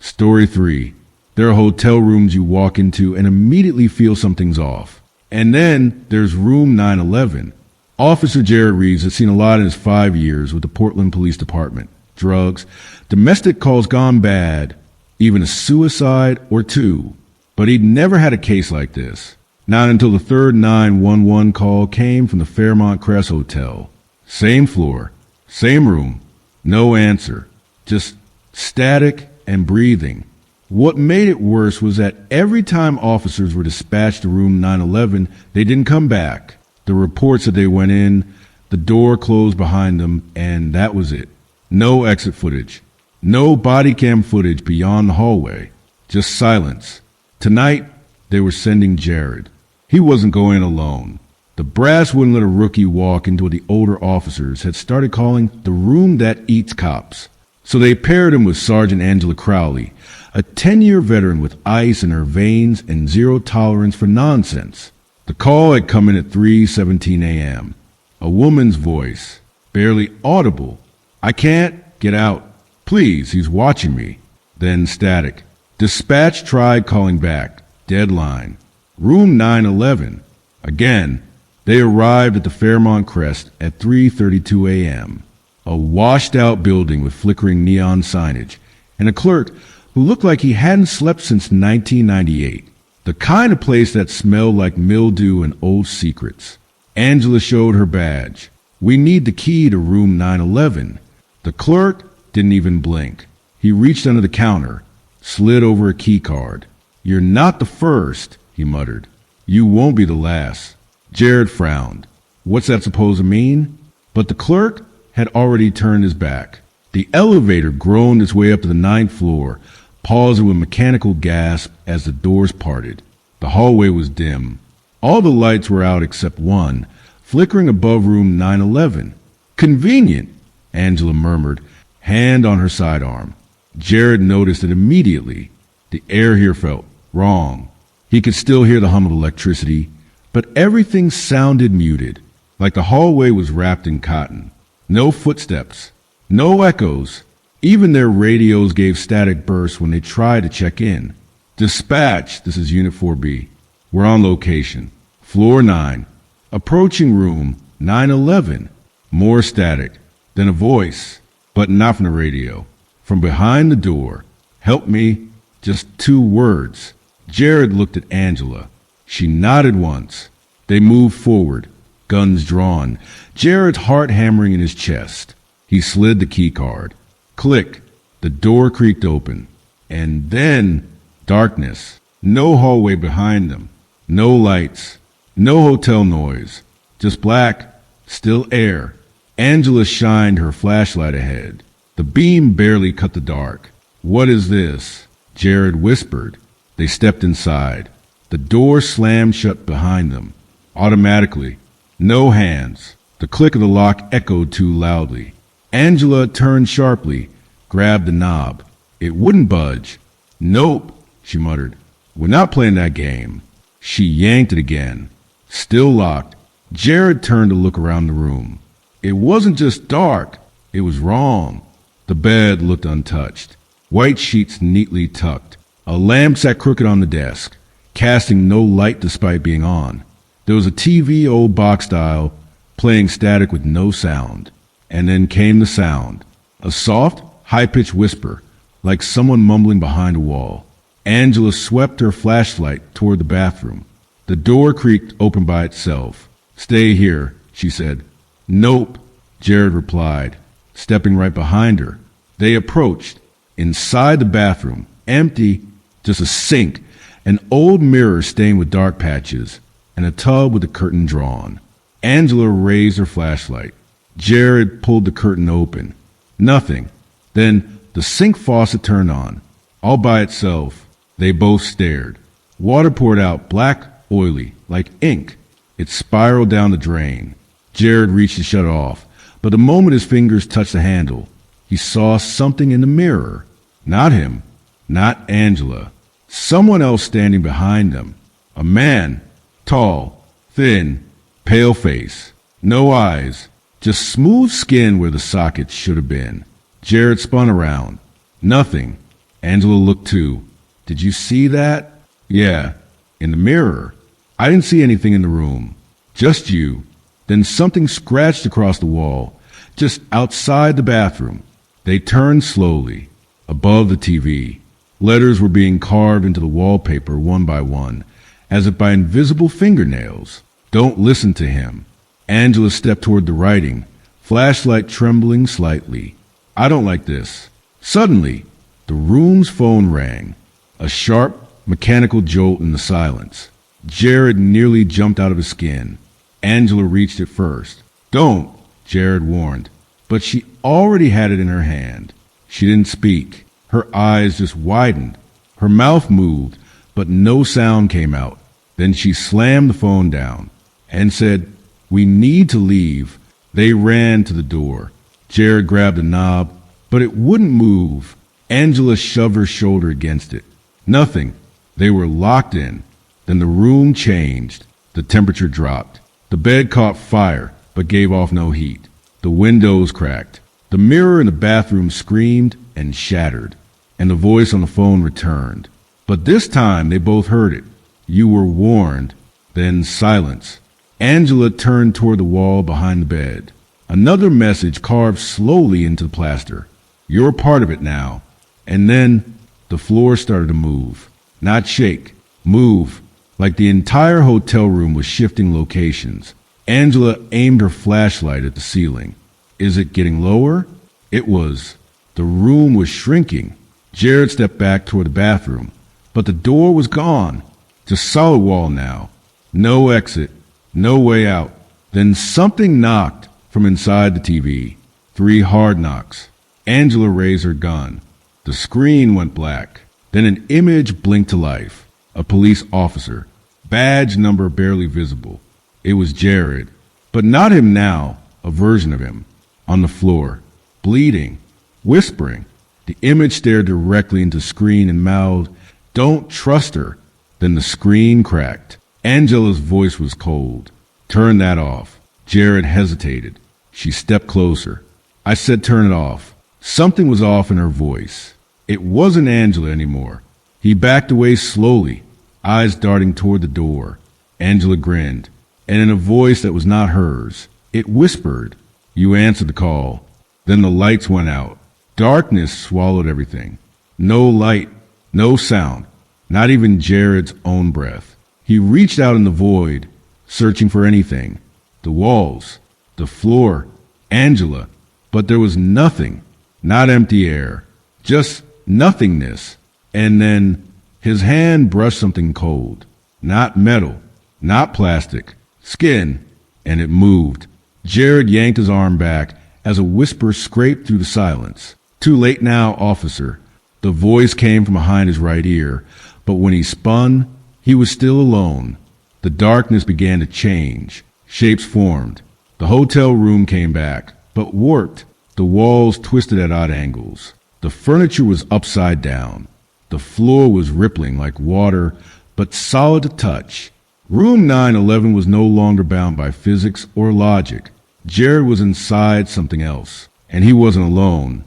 Story 3. There are hotel rooms you walk into and immediately feel something's off. And then there's room 911. Officer Jared Reeves has seen a lot in his 5 years with the Portland Police Department. Drugs, domestic calls gone bad, even a suicide or 2. But he'd never had a case like this. Not until the third 911 call came from the Fairmont Crest Hotel. Same floor, same room, no answer. Just static and breathing. What made it worse was that every time officers were dispatched to room 911, they didn't come back. The reports that they went in, the door closed behind them, and that was it. No exit footage. No body cam footage beyond the hallway. Just silence. Tonight, they were sending Jared. He wasn't going alone. The brass wouldn't let a rookie walk into what the older officers had started calling the room that eats cops. So they paired him with Sergeant Angela Crowley, a 10-year veteran with ice in her veins and zero tolerance for nonsense. The call had come in at 3:17 a.m. A woman's voice, barely audible. I can't get out. Please, he's watching me. Then static. Dispatch tried calling back. Deadline. Room 911. Again, they arrived at the Fairmont Crest at 3:32 a.m. A washed-out building with flickering neon signage, and a clerk who looked like he hadn't slept since 1998. The kind of place that smelled like mildew and old secrets. Angela showed her badge. We need the key to room 911. The clerk didn't even blink. He reached under the counter, slid over a key card. You're not the first, he muttered. You won't be the last. Jared frowned. What's that supposed to mean? But the clerk had already turned his back. The elevator groaned its way up to the 9th floor, pausing with mechanical gasp as the doors parted. The hallway was dim. All the lights were out except one, flickering above room 911. Convenient, Angela murmured, hand on her sidearm. Jared noticed it immediately. The air here felt wrong. He could still hear the hum of electricity, but everything sounded muted, like the hallway was wrapped in cotton. No footsteps, no echoes. Even their radios gave static bursts when they tried to check in. Dispatch, this is Unit 4B. We're on location. Floor 9. Approaching room 911. More static. Then a voice, but not from the radio. From behind the door. Help me. Just 2 words. Jared looked at Angela. She nodded once. They moved forward, guns drawn. Jared's heart hammering in his chest. He slid the key card. Click. The door creaked open. And then darkness. No hallway behind them. No lights. No hotel noise. Just black, still air. Angela shined her flashlight ahead. The beam barely cut the dark. What is this? Jared whispered. They stepped inside. The door slammed shut behind them. Automatically. No hands. The click of the lock echoed too loudly. Angela turned sharply, grabbed the knob. It wouldn't budge. Nope, she muttered. We're not playing that game. She yanked it again. Still locked. Jared turned to look around the room. It wasn't just dark. It was wrong. The bed looked untouched. White sheets neatly tucked. A lamp sat crooked on the desk, casting no light despite being on. There was a TV, old box style, playing static with no sound. And then came the sound. A soft, high-pitched whisper, like someone mumbling behind a wall. Angela swept her flashlight toward the bathroom. The door creaked open by itself. Stay here, she said. Nope, Jared replied, stepping right behind her. They approached. Inside the bathroom, empty, just a sink, an old mirror stained with dark patches, and a tub with the curtain drawn. Angela raised her flashlight. Jared pulled the curtain open. Nothing. Then the sink faucet turned on. All by itself. They both stared. Water poured out, black, oily, like ink. It spiraled down the drain. Jared reached to shut it off, but the moment his fingers touched the handle, he saw something in the mirror. Not him. Not Angela. Someone else standing behind them. A man. Tall. Thin. Pale face. No eyes. Just smooth skin where the sockets should have been. Jared spun around. Nothing. Angela looked too. Did you see that? Yeah. In the mirror. I didn't see anything in the room. Just you. Then something scratched across the wall, just outside the bathroom. They turned slowly. Above the TV. Letters were being carved into the wallpaper one by one, as if by invisible fingernails. Don't listen to him. Angela stepped toward the writing, flashlight trembling slightly. I don't like this. Suddenly, the room's phone rang. A sharp, mechanical jolt in the silence. Jared nearly jumped out of his skin. Angela reached it first. Don't, Jared warned. But she already had it in her hand. She didn't speak. Her eyes just widened. Her mouth moved, but no sound came out. Then she slammed the phone down and said, We need to leave. They ran to the door. Jared grabbed the knob, but it wouldn't move. Angela shoved her shoulder against it. Nothing. They were locked in. Then the room changed. The temperature dropped. The bed caught fire, but gave off no heat. The windows cracked. The mirror in the bathroom screamed and shattered. And the voice on the phone returned. But this time they both heard it. You were warned. Then silence. Angela turned toward the wall behind the bed. Another message carved slowly into the plaster. You're part of it now. And then the floor started to move. Not shake. Move. Like the entire hotel room was shifting locations. Angela aimed her flashlight at the ceiling. Is it getting lower? It was. The room was shrinking. Jared stepped back toward the bathroom. But the door was gone. Just solid wall now. No exit. No way out. Then something knocked from inside the TV. 3 hard knocks. Angela raised her gun. The screen went black. Then an image blinked to life. A police officer. Badge number barely visible. It was Jared. But not him now, a version of him, on the floor, bleeding, whispering. The image stared directly into the screen and mouthed, "Don't trust her." Then the screen cracked. Angela's voice was cold. "Turn that off." Jared hesitated. She stepped closer. I said turn it off. Something was off in her voice. It wasn't Angela anymore. He backed away slowly, eyes darting toward the door. Angela grinned, and in a voice that was not hers, it whispered, "You answered the call." Then the lights went out. Darkness swallowed everything. No light, no sound, not even Jared's own breath. He reached out in the void, searching for anything. The walls, the floor, Angela. But there was nothing, not empty air, just nothingness. And then his hand brushed something cold, not metal, not plastic, skin, and it moved. Jared yanked his arm back as a whisper scraped through the silence. "Too late now, officer." The voice came from behind his right ear, but when he spun, he was still alone. The darkness began to change. Shapes formed. The hotel room came back, but warped. The walls twisted at odd angles. The furniture was upside down. The floor was rippling like water, but solid to touch. Room 911 was no longer bound by physics or logic. Jared was inside something else, and he wasn't alone.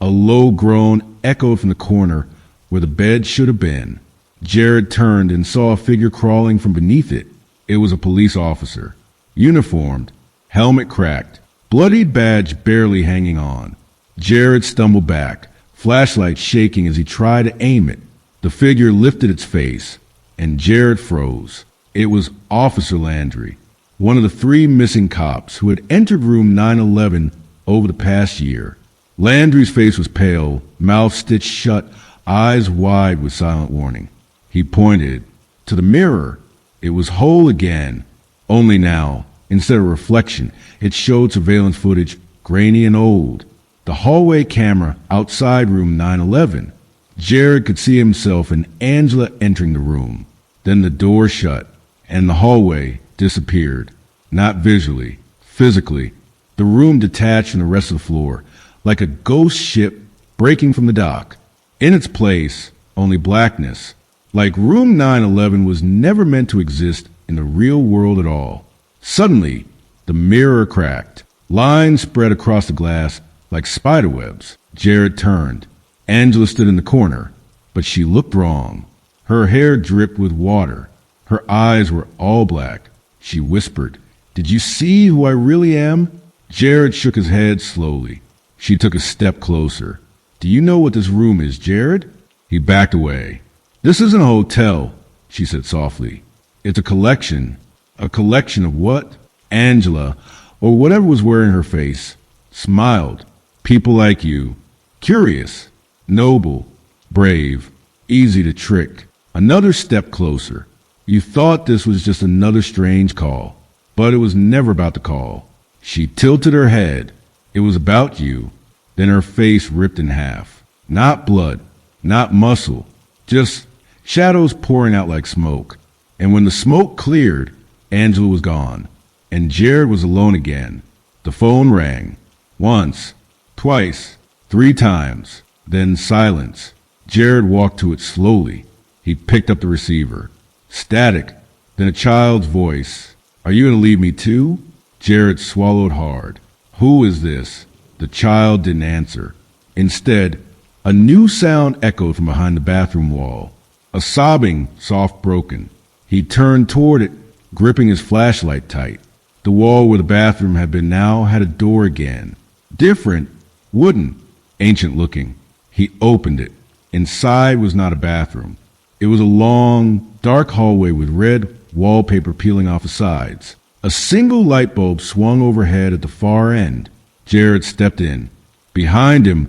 A low groan echoed from the corner where the bed should have been. Jared turned and saw a figure crawling from beneath it. It was a police officer, uniformed, helmet cracked, bloodied badge barely hanging on. Jared stumbled back, flashlight shaking as he tried to aim it. The figure lifted its face, and Jared froze. It was Officer Landry, one of the 3 missing cops who had entered room 911 over the past year. Landry's face was pale, mouth stitched shut, eyes wide with silent warning. He pointed to the mirror. It was whole again, only now, instead of reflection, it showed surveillance footage, grainy and old. The hallway camera outside room 911. Jared could see himself and Angela entering the room. Then the door shut, and the hallway disappeared. Not visually, physically. The room detached from the rest of the floor, like a ghost ship breaking from the dock. In its place, only blackness. Like room 911 was never meant to exist in the real world at all. Suddenly, the mirror cracked. Lines spread across the glass like spiderwebs. Jared turned. Angela stood in the corner, but she looked wrong. Her hair dripped with water. Her eyes were all black. She whispered, "Did you see who I really am?" Jared shook his head slowly. She took a step closer. "Do you know what this room is, Jared?" He backed away. "This isn't a hotel," she said softly. "It's a collection." "A collection of what?" Angela, or whatever was wearing her face, smiled. "People like you. Curious, noble, brave, easy to trick." Another step closer. "You thought this was just another strange call, but it was never about the call." She tilted her head. "It was about you." Then her face ripped in half. Not blood, not muscle, just shadows pouring out like smoke. And when the smoke cleared, Angela was gone, and Jared was alone again. The phone rang. Once, twice, 3 times, then silence. Jared walked to it slowly. He picked up the receiver. Static, then a child's voice. "Are you going to leave me too?" Jared swallowed hard. "Who is this?" The child didn't answer. Instead, a new sound echoed from behind the bathroom wall. A sobbing, soft broken. He turned toward it, gripping his flashlight tight. The wall where the bathroom had been now had a door again. Different, wooden, ancient looking. He opened it. Inside was not a bathroom. It was a long, dark hallway with red wallpaper peeling off the sides. A single light bulb swung overhead at the far end. Jared stepped in. Behind him,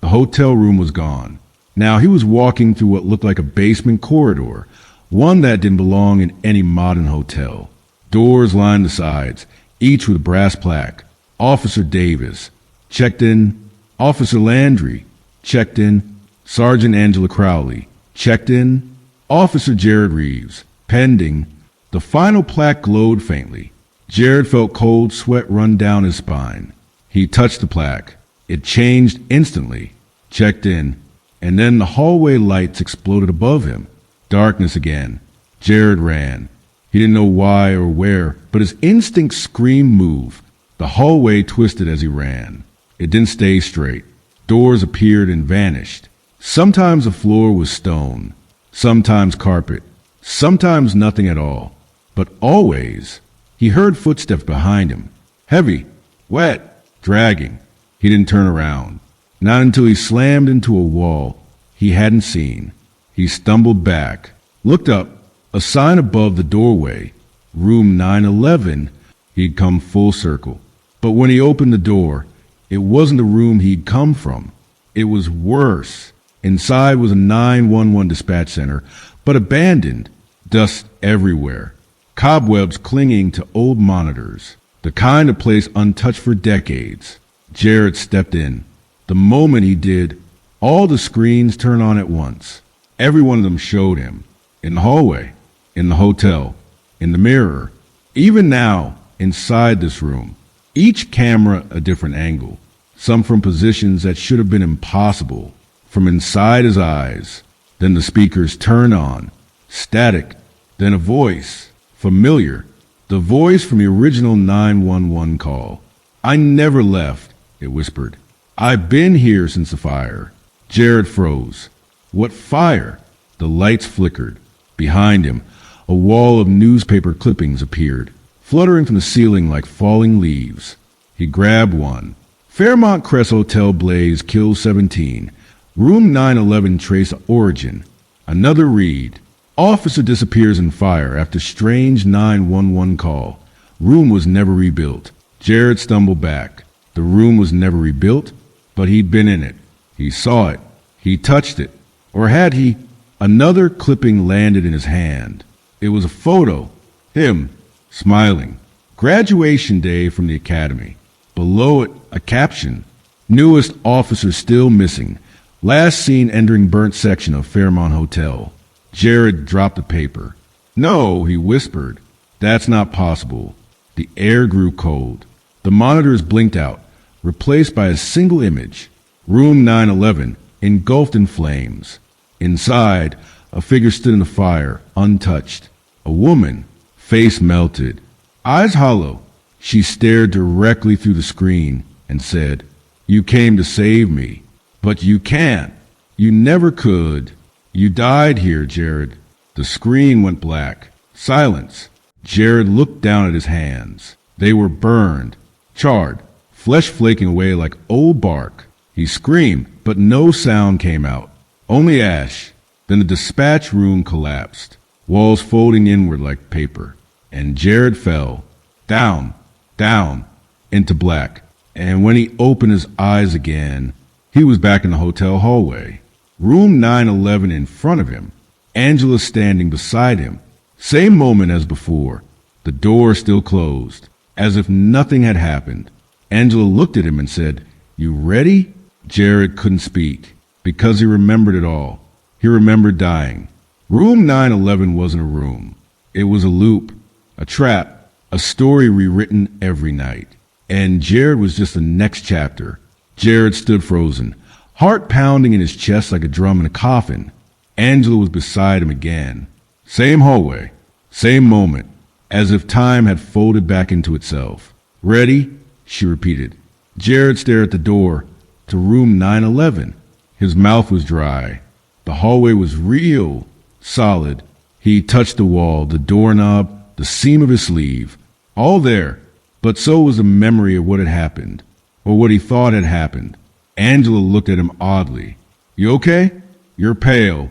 The hotel room was gone. Now he was walking through what looked like a basement corridor, one that didn't belong in any modern hotel. Doors lined the sides, each with a brass plaque. Officer Davis, checked in. Officer Landry, checked in. Sergeant Angela Crowley, checked in. Officer Jared Reeves, pending. The final plaque glowed faintly. Jared felt cold sweat run down his spine. He touched the plaque. It changed instantly. Checked in. And then the hallway lights exploded above him. Darkness again. Jared ran. He didn't know why or where, but his instincts screamed move. The hallway twisted as he ran. It didn't stay straight. Doors appeared and vanished. Sometimes the floor was stone, sometimes carpet, sometimes nothing at all. But always, he heard footsteps behind him. Heavy, wet, dragging. He didn't turn around. Not until he slammed into a wall he hadn't seen. He stumbled back, looked up, a sign above the doorway, room 911. He'd come full circle. But when he opened the door, it wasn't the room he'd come from. It was worse. Inside was a 911 dispatch center, but abandoned, dust everywhere, cobwebs clinging to old monitors, the kind of place untouched for decades. Jared stepped in. The moment he did, all the screens turned on at once. Every one of them showed him. In the hallway, in the hotel, in the mirror. Even now, inside this room, each camera a different angle. Some from positions that should have been impossible. From inside his eyes. Then the speakers turn on. Static. Then a voice. Familiar. The voice from the original 911 call. "I never left," it whispered. "I've been here since the fire." Jared froze. What fire? The lights flickered. Behind him, a wall of newspaper clippings appeared, fluttering from the ceiling like falling leaves. He grabbed one. Fairmont Crest Hotel blaze kills 17. Room 911 trace origin. Another read. Officer disappears in fire after strange 911 call. Room was never rebuilt. Jared stumbled back. The room was never rebuilt, but he'd been in it. He saw it. He touched it. Or had he? Another clipping landed in his hand. It was a photo. Him, smiling. Graduation day from the academy. Below it, a caption. Newest officer still missing. Last seen entering burnt section of Fairmont Hotel. Jared dropped the paper. "No," he whispered. "That's not possible." The air grew cold. The monitors blinked out, replaced by a single image. Room 911, engulfed in flames. Inside, a figure stood in the fire, untouched. A woman, face melted, eyes hollow. She stared directly through the screen and said, "You came to save me, but you can't. You never could. You died here, Jared." The screen went black. Silence. Jared looked down at his hands. They were burned, charred, flesh flaking away like old bark. He screamed, but no sound came out. Only ash. Then the dispatch room collapsed, walls folding inward like paper. And Jared fell, down, down, into black. And when he opened his eyes again, he was back in the hotel hallway. Room 911 in front of him. Angela standing beside him. Same moment as before. The door still closed, as if nothing had happened. Angela looked at him and said, "You ready?" Jared couldn't speak, because he remembered it all. He remembered dying. Room 911 wasn't a room. It was a loop, a trap, a story rewritten every night. And Jared was just the next chapter. Jared stood frozen, heart pounding in his chest like a drum in a coffin. Angela was beside him again. Same hallway, same moment, as if time had folded back into itself. "Ready?" she repeated. Jared stared at the door to room 911. His mouth was dry. The hallway was real, solid. He touched the wall, the doorknob, the seam of his sleeve. All there, but so was the memory of what had happened, or what he thought had happened. Angela looked at him oddly. "You okay? You're pale."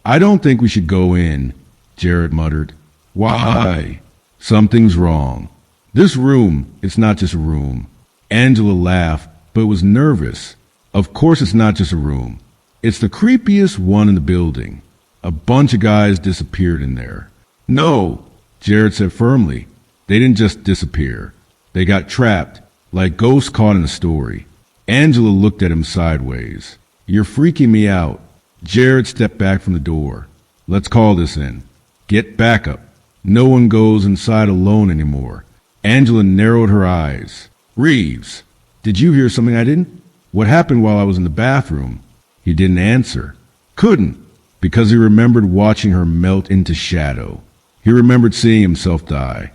I don't think we should go in," Jared muttered. "Why?" "Something's wrong. This room, it's not just a room." Angela laughed, but was nervous. Of course it's not just a room. It's the creepiest one in the building. A bunch of guys disappeared in there. No, Jared said firmly. They didn't just disappear. They got trapped, like ghosts caught in a story. Angela looked at him sideways. You're freaking me out. Jared stepped back from the door. Let's call this in. Get backup. No one goes inside alone anymore. Angela narrowed her eyes. Reeves, did you hear something I didn't? What happened while I was in the bathroom? He didn't answer. Couldn't, because he remembered watching her melt into shadow. He remembered seeing himself die.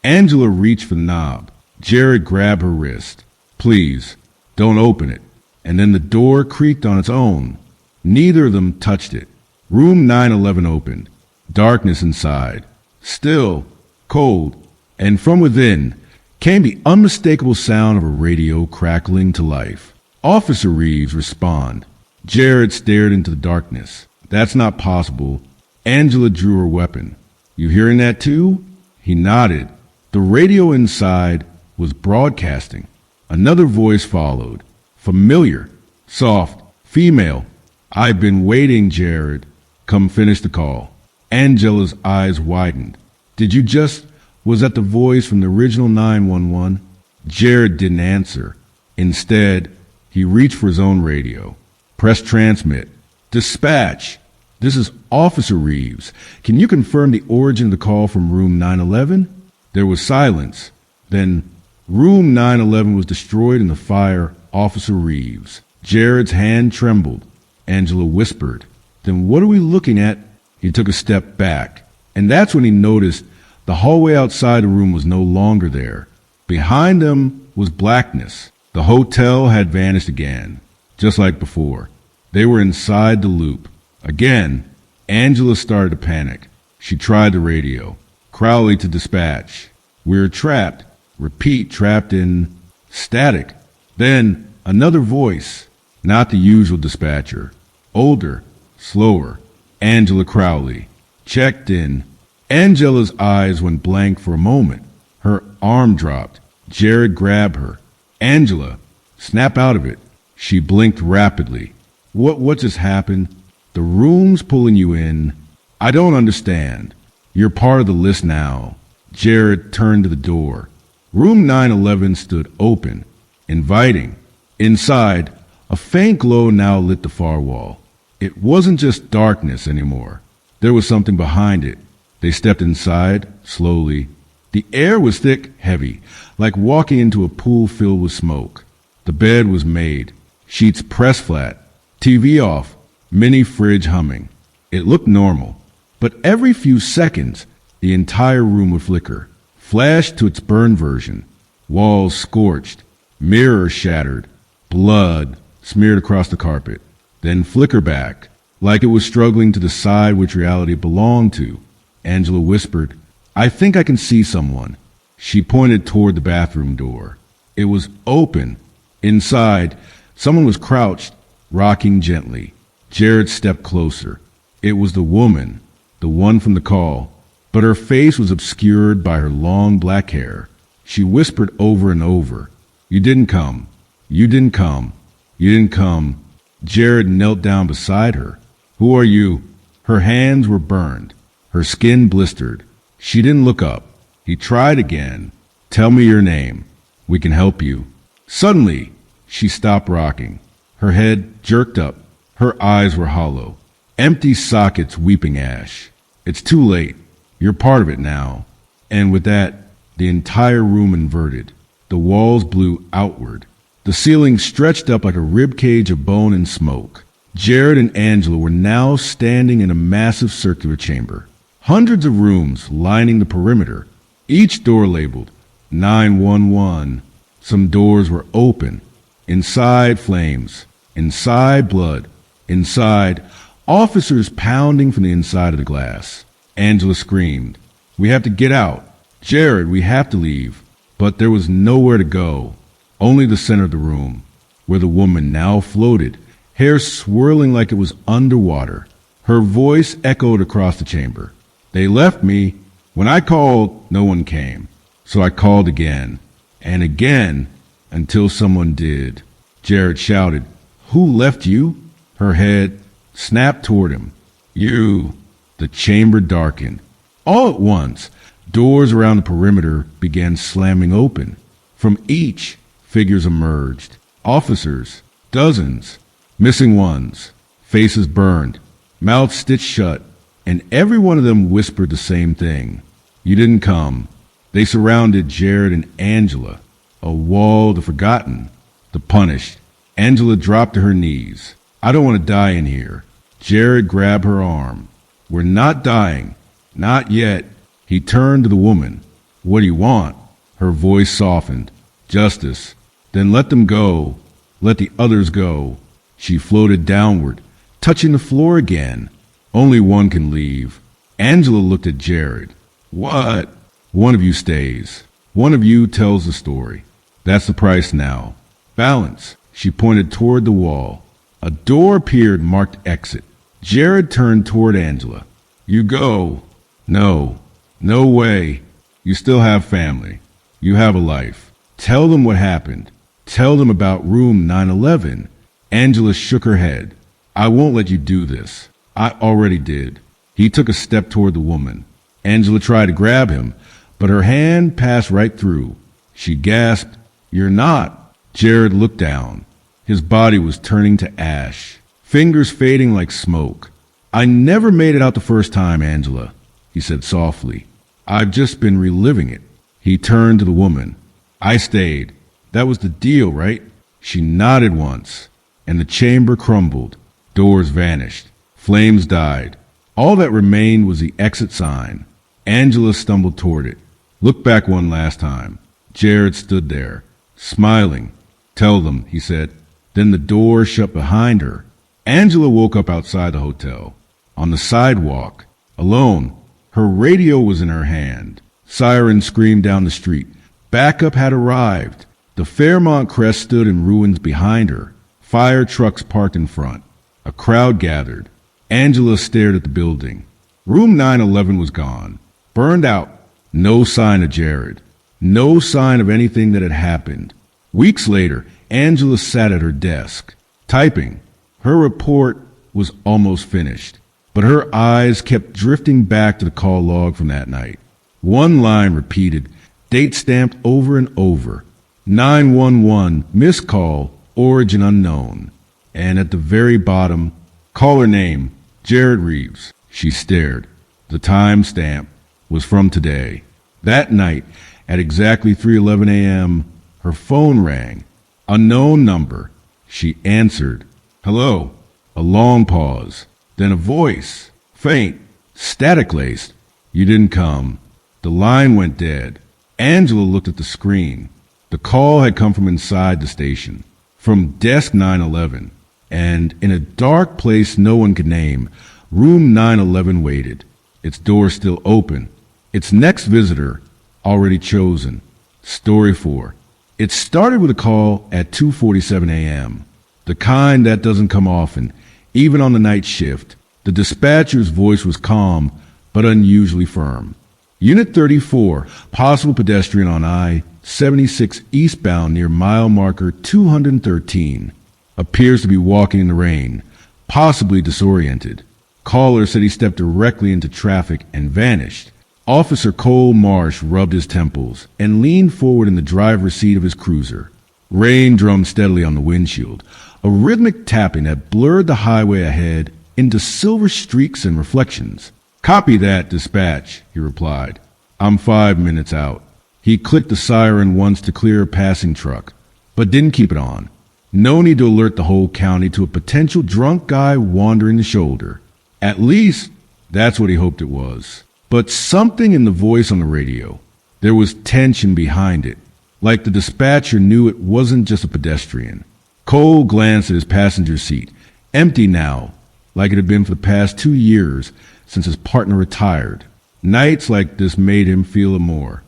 Angela reached for the knob. Jared grabbed her wrist. Please, don't open it. And then the door creaked on its own. Neither of them touched it. Room 911 opened. Darkness inside. Still, cold, and from within came the unmistakable sound of a radio crackling to life. Officer Reeves, respond. Jared stared into the darkness. That's not possible. Angela drew her weapon. You hearing that too? He nodded. The radio inside was broadcasting. Another voice followed. Familiar, soft, female. I've been waiting, Jared. Come finish the call. Angela's eyes widened. Did you just... Was that the voice from the original 911? Jared didn't answer. Instead, he reached for his own radio. Press transmit. Dispatch. This is Officer Reeves. Can you confirm the origin of the call from room 911? There was silence. Then, room 911 was destroyed in the fire. Officer Reeves. Jared's hand trembled. Angela whispered. Then what are we looking at? He took a step back. And that's when he noticed the hallway outside the room was no longer there. Behind them was blackness. The hotel had vanished again, just like before. They were inside the loop. Again, Angela started to panic. She tried the radio. Crowley to dispatch. We're trapped. Repeat, trapped in static. Then another voice, not the usual dispatcher. Older, slower. Angela Crowley. Checked in. Angela's eyes went blank for a moment. Her arm dropped. Jared grabbed her. Angela, snap out of it. She blinked rapidly. What just happened? The room's pulling you in. I don't understand. You're part of the list now. Jared turned to the door. Room 911 stood open, inviting. Inside, a faint glow now lit the far wall. It wasn't just darkness anymore. There was something behind it. They stepped inside, slowly. The air was thick, heavy, like walking into a pool filled with smoke. The bed was made, sheets pressed flat, TV off, mini fridge humming. It looked normal. But every few seconds, the entire room would flicker, flash to its burned version. Walls scorched, mirrors shattered, blood smeared across the carpet, then flicker back, like it was struggling to decide which reality it belonged to. Angela whispered, I think I can see someone. She pointed toward the bathroom door. It was open. Inside, someone was crouched, rocking gently. Jared stepped closer. It was the woman, the one from the call, but her face was obscured by her long black hair. She whispered over and over, You didn't come. You didn't come. You didn't come. Jared knelt down beside her. Who are you? Her hands were burned. Her skin blistered. She didn't look up. He tried again. Tell me your name. We can help you. Suddenly, she stopped rocking. Her head jerked up. Her eyes were hollow. Empty sockets weeping ash. It's too late. You're part of it now. And with that, the entire room inverted. The walls blew outward. The ceiling stretched up like a rib cage of bone and smoke. Jared and Angela were now standing in a massive circular chamber. Hundreds of rooms lining the perimeter, each door labeled 911. Some doors were open. Inside, flames. Inside, blood. Inside, Officers pounding from the inside of the glass. Angela screamed, "We have to get out. Jared, we have to leave." But there was nowhere to go, only the center of the room, where the woman now floated, hair swirling like it was underwater. Her voice echoed across the chamber. "They left me. When I called, no one came. So I called again, and again, until someone did." Jared shouted, "Who left you?" Her head snapped toward him. "You." The chamber darkened. All at once, doors around the perimeter began slamming open. From each, figures emerged. Officers, dozens, missing ones, faces burned, mouths stitched shut, and every one of them whispered the same thing. "You didn't come." They surrounded Jared and Angela, a wall of the forgotten, the punished. Angela dropped to her knees. "I don't want to die in here." Jared grabbed her arm. "We're not dying. Not yet." He turned to the woman. "What do you want?" Her voice softened. "Justice." "Then let them go. Let the others go." She floated downward, touching the floor again. "Only one can leave." Angela looked at Jared. "What?" "One of you stays. One of you tells the story. That's the price now. Balance." She pointed toward the wall. A door appeared marked exit. Jared turned toward Angela. "You go." "No. No way. You still have family. You have a life. Tell them what happened. Tell them about room 911. Angela shook her head. "I won't let you do this. I already did." He took a step toward the woman. Angela tried to grab him, but her hand passed right through. She gasped, "You're not." Jared looked down. His body was turning to ash, fingers fading like smoke. "I never made it out the first time, Angela," he said softly. "I've just been reliving it." He turned to the woman. "I stayed. That was the deal, right?" She nodded once, and the chamber crumbled. Doors vanished. Flames died. All that remained was the exit sign. Angela stumbled toward it. "Look back one last time." Jared stood there, smiling. "Tell them," he said. Then the door shut behind her. Angela woke up outside the hotel, on the sidewalk, alone. Her radio was in her hand. Sirens screamed down the street. Backup had arrived. The Fairmont Crest stood in ruins behind her. Fire trucks parked in front. A crowd gathered. Angela stared at the building. Room 911 was gone, burned out. No sign of Jared. No sign of anything that had happened. Weeks later, Angela sat at her desk, typing. Her report was almost finished, but her eyes kept drifting back to the call log from that night. One line repeated, date stamped over and over. 911, missed call, origin unknown. And at the very bottom, caller name, Jared Reeves. She stared. The time stamp was from today. That night, at exactly 3:11 a.m., her phone rang. Unknown number. She answered. "Hello." A long pause. Then a voice. Faint. Static-laced. "You didn't come." The line went dead. Angela looked at the screen. The call had come from inside the station. From desk 911. And in a dark place no one could name, room 911 waited. Its door still open. Its next visitor already chosen. Story 4. It started with a call at 2:47 a.m. The kind that doesn't come often, even on the night shift. The dispatcher's voice was calm, but unusually firm. Unit 34, possible pedestrian on I-76 eastbound near mile marker 213. Appears to be walking in the rain, possibly disoriented. Caller said he stepped directly into traffic and vanished. Officer Cole Marsh rubbed his temples and leaned forward in the driver's seat of his cruiser. Rain drummed steadily on the windshield, a rhythmic tapping that blurred the highway ahead into silver streaks and reflections. "Copy that, dispatch," he replied. "I'm 5 minutes out." He clicked the siren once to clear a passing truck, but didn't keep it on. No need to alert the whole county to a potential drunk guy wandering the shoulder. At least, that's what he hoped it was. But something in the voice on the radio, there was tension behind it, like the dispatcher knew it wasn't just a pedestrian. Cole glanced at his passenger seat, empty now, like it had been for the past 2 years since his partner retired. Nights like this made him feel it more.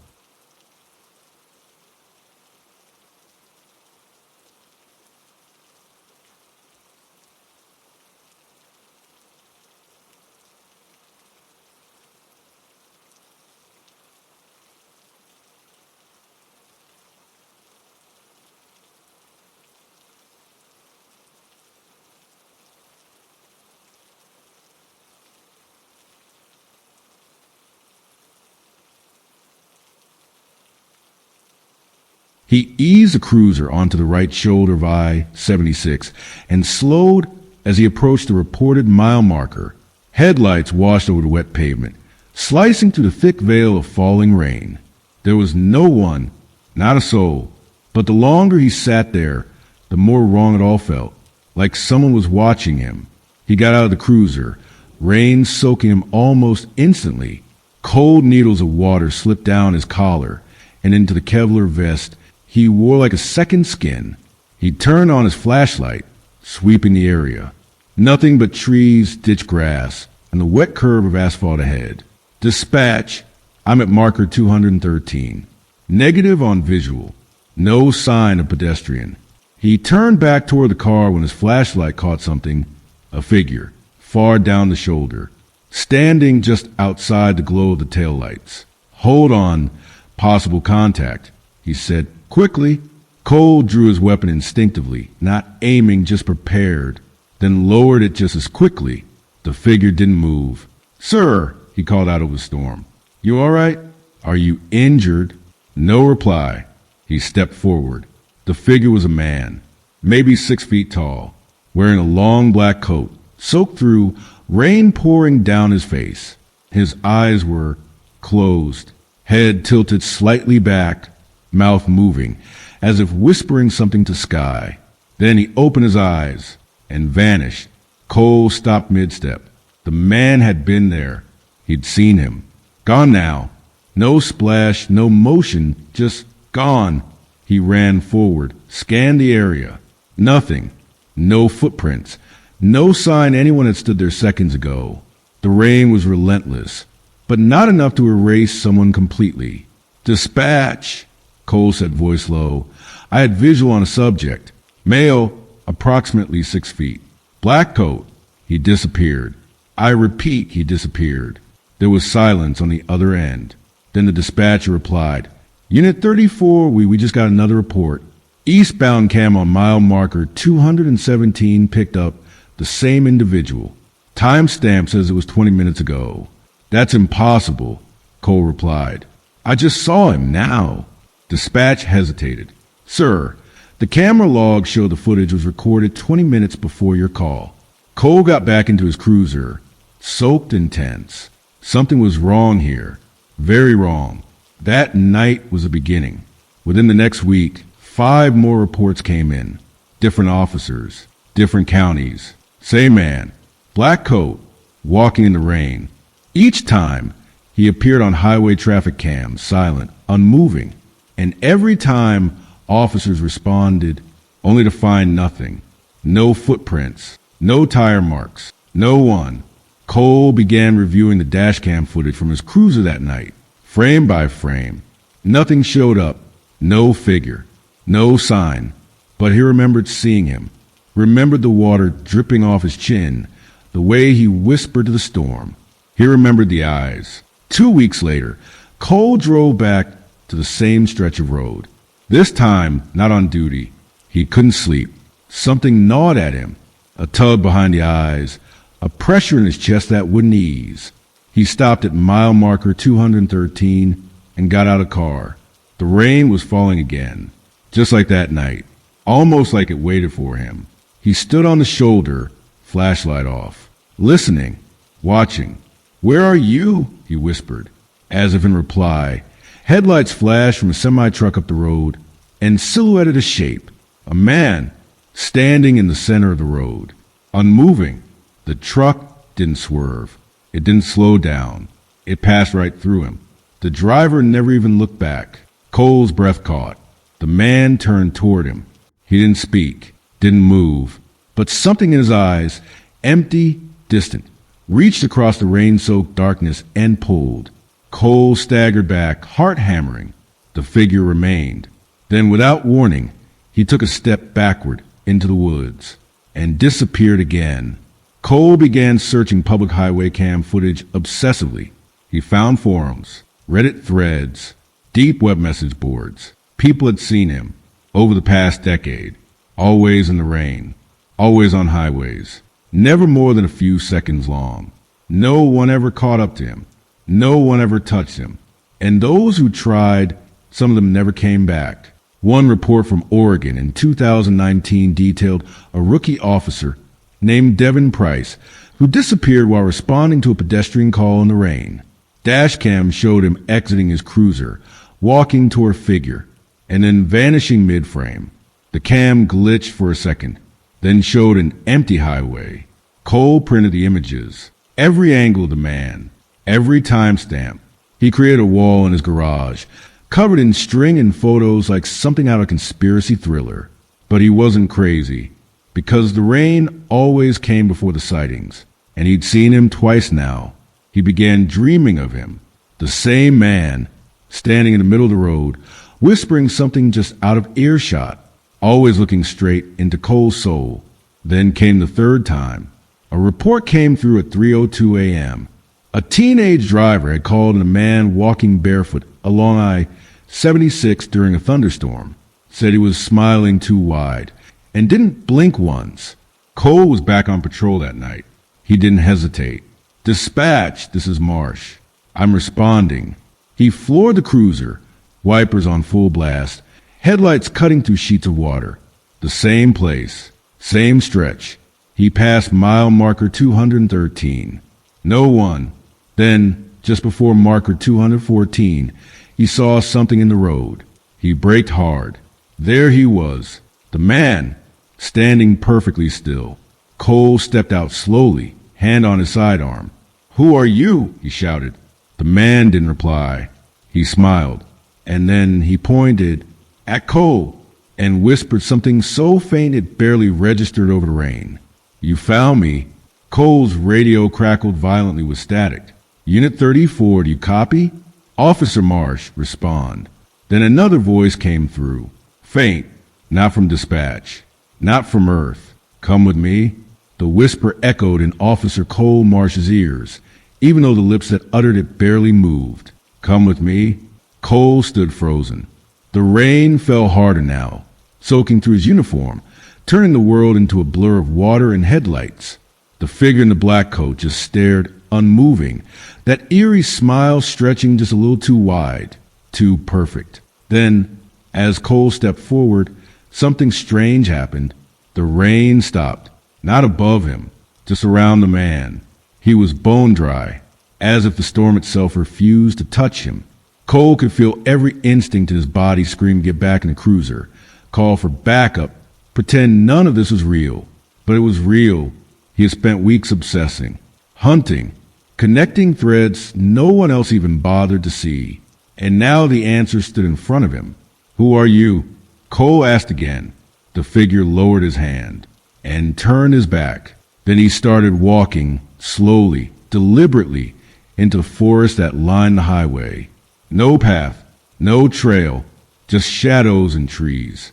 He eased the cruiser onto the right shoulder of I-76 and slowed as he approached the reported mile marker. Headlights washed over the wet pavement, slicing through the thick veil of falling rain. There was no one, not a soul, but the longer he sat there, the more wrong it all felt, like someone was watching him. He got out of the cruiser, rain soaking him almost instantly. Cold needles of water slipped down his collar and into the Kevlar vest he wore like a second skin. He turned on his flashlight, sweeping the area. Nothing but trees, ditch grass, and the wet curve of asphalt ahead. Dispatch, I'm at marker 213. Negative on visual. No sign of pedestrian. He turned back toward the car when his flashlight caught something, a figure, far down the shoulder, standing just outside the glow of the taillights. Hold on, possible contact, he said quickly. Cole drew his weapon instinctively, not aiming, just prepared, then lowered it just as quickly. The figure didn't move. Sir, he called out over the storm. You all right? Are you injured? No reply. He stepped forward. The figure was a man, maybe 6 feet tall, wearing a long black coat, soaked through, rain pouring down his face. His eyes were closed, head tilted slightly back, mouth moving, as if whispering something to sky. Then he opened his eyes and vanished. Cole stopped mid-step. The man had been there. He'd seen him. Gone now. No splash, no motion, just gone. He ran forward, scanned the area. Nothing. No footprints. No sign anyone had stood there seconds ago. The rain was relentless, but not enough to erase someone completely. Dispatch, Cole said, voice low. I had visual on a subject. Male, approximately 6 feet. Black coat. He disappeared. I repeat, he disappeared. There was silence on the other end. Then the dispatcher replied, Unit 34, we just got another report. Eastbound cam on mile marker 217 picked up the same individual. Timestamp says it was 20 minutes ago. That's impossible, Cole replied. I just saw him now. Dispatch hesitated. Sir, the camera logs show the footage was recorded 20 minutes before your call. Cole got back into his cruiser, soaked and tense. Something was wrong here. Very wrong. That night was a beginning. Within the next week, 5 more reports came in. Different officers, different counties. Same man, black coat, walking in the rain. Each time, he appeared on highway traffic cams, silent, unmoving. And every time, officers responded, only to find nothing. No footprints, no tire marks, no one. Cole began reviewing the dashcam footage from his cruiser that night, frame by frame. Nothing showed up, no figure, no sign. But he remembered seeing him, remembered the water dripping off his chin, the way he whispered to the storm. He remembered the eyes. 2 weeks later, Cole drove back to the same stretch of road. This time, not on duty. He couldn't sleep. Something gnawed at him. A tug behind the eyes, a pressure in his chest that wouldn't ease. He stopped at mile marker 213 and got out of the car. The rain was falling again, just like that night, almost like it waited for him. He stood on the shoulder, flashlight off, listening, watching. Where are you? He whispered, as if in reply. Headlights flashed from a semi-truck up the road and silhouetted a shape, a man, standing in the center of the road, unmoving. The truck didn't swerve. It didn't slow down. It passed right through him. The driver never even looked back. Cole's breath caught. The man turned toward him. He didn't speak, didn't move, but something in his eyes, empty distant, reached across the rain-soaked darkness and pulled. Cole staggered back, heart hammering. The figure remained. Then, without warning, he took a step backward into the woods and disappeared again. Cole began searching public highway cam footage obsessively. He found forums, Reddit threads, deep web message boards. People had seen him over the past decade, always in the rain, always on highways, never more than a few seconds long. No one ever caught up to him. No one ever touched him. And those who tried, some of them never came back. One report from Oregon in 2019 detailed a rookie officer named Devin Price who disappeared while responding to a pedestrian call in the rain. Dashcam showed him exiting his cruiser, walking toward a figure, and then vanishing mid-frame. The cam glitched for a second, then showed an empty highway. Cole printed the images, every angle of the man, every timestamp. He created a wall in his garage, covered in string and photos like something out of a conspiracy thriller. But he wasn't crazy, because the rain always came before the sightings, and he'd seen him twice now. He began dreaming of him, the same man, standing in the middle of the road, whispering something just out of earshot, always looking straight into Cole's soul. Then came the third time. A report came through at 3:02 a.m. A teenage driver had called in a man walking barefoot along I-76 during a thunderstorm. Said he was smiling too wide and didn't blink once. Cole was back on patrol that night. He didn't hesitate. Dispatch, this is Marsh. I'm responding. He floored the cruiser, wipers on full blast, headlights cutting through sheets of water. The same place, same stretch. He passed mile marker 213. No one. Then, just before marker 214, he saw something in the road. He braked hard. There he was, the man, standing perfectly still. Cole stepped out slowly, hand on his sidearm. "Who are you?" he shouted. The man didn't reply. He smiled, and then he pointed at Cole and whispered something so faint it barely registered over the rain. "You found me." Cole's radio crackled violently with static. "Unit 34, do you copy?" "Officer Marsh, respond." Then another voice came through. Faint, not from dispatch, not from Earth. "Come with me." The whisper echoed in Officer Cole Marsh's ears, even though the lips that uttered it barely moved. "Come with me." Cole stood frozen. The rain fell harder now, soaking through his uniform, turning the world into a blur of water and headlights. The figure in the black coat just stared, unmoving, that eerie smile stretching just a little too wide, too perfect. Then, as Cole stepped forward, something strange happened. The rain stopped, not above him, just around the man. He was bone dry, as if the storm itself refused to touch him. Cole could feel every instinct in his body scream get back in the cruiser, call for backup, pretend none of this was real. But it was real. He had spent weeks obsessing, hunting, connecting threads no one else even bothered to see. And now the answer stood in front of him. "Who are you?" Cole asked again. The figure lowered his hand and turned his back. Then he started walking, slowly, deliberately, into the forest that lined the highway. No path, no trail, just shadows and trees.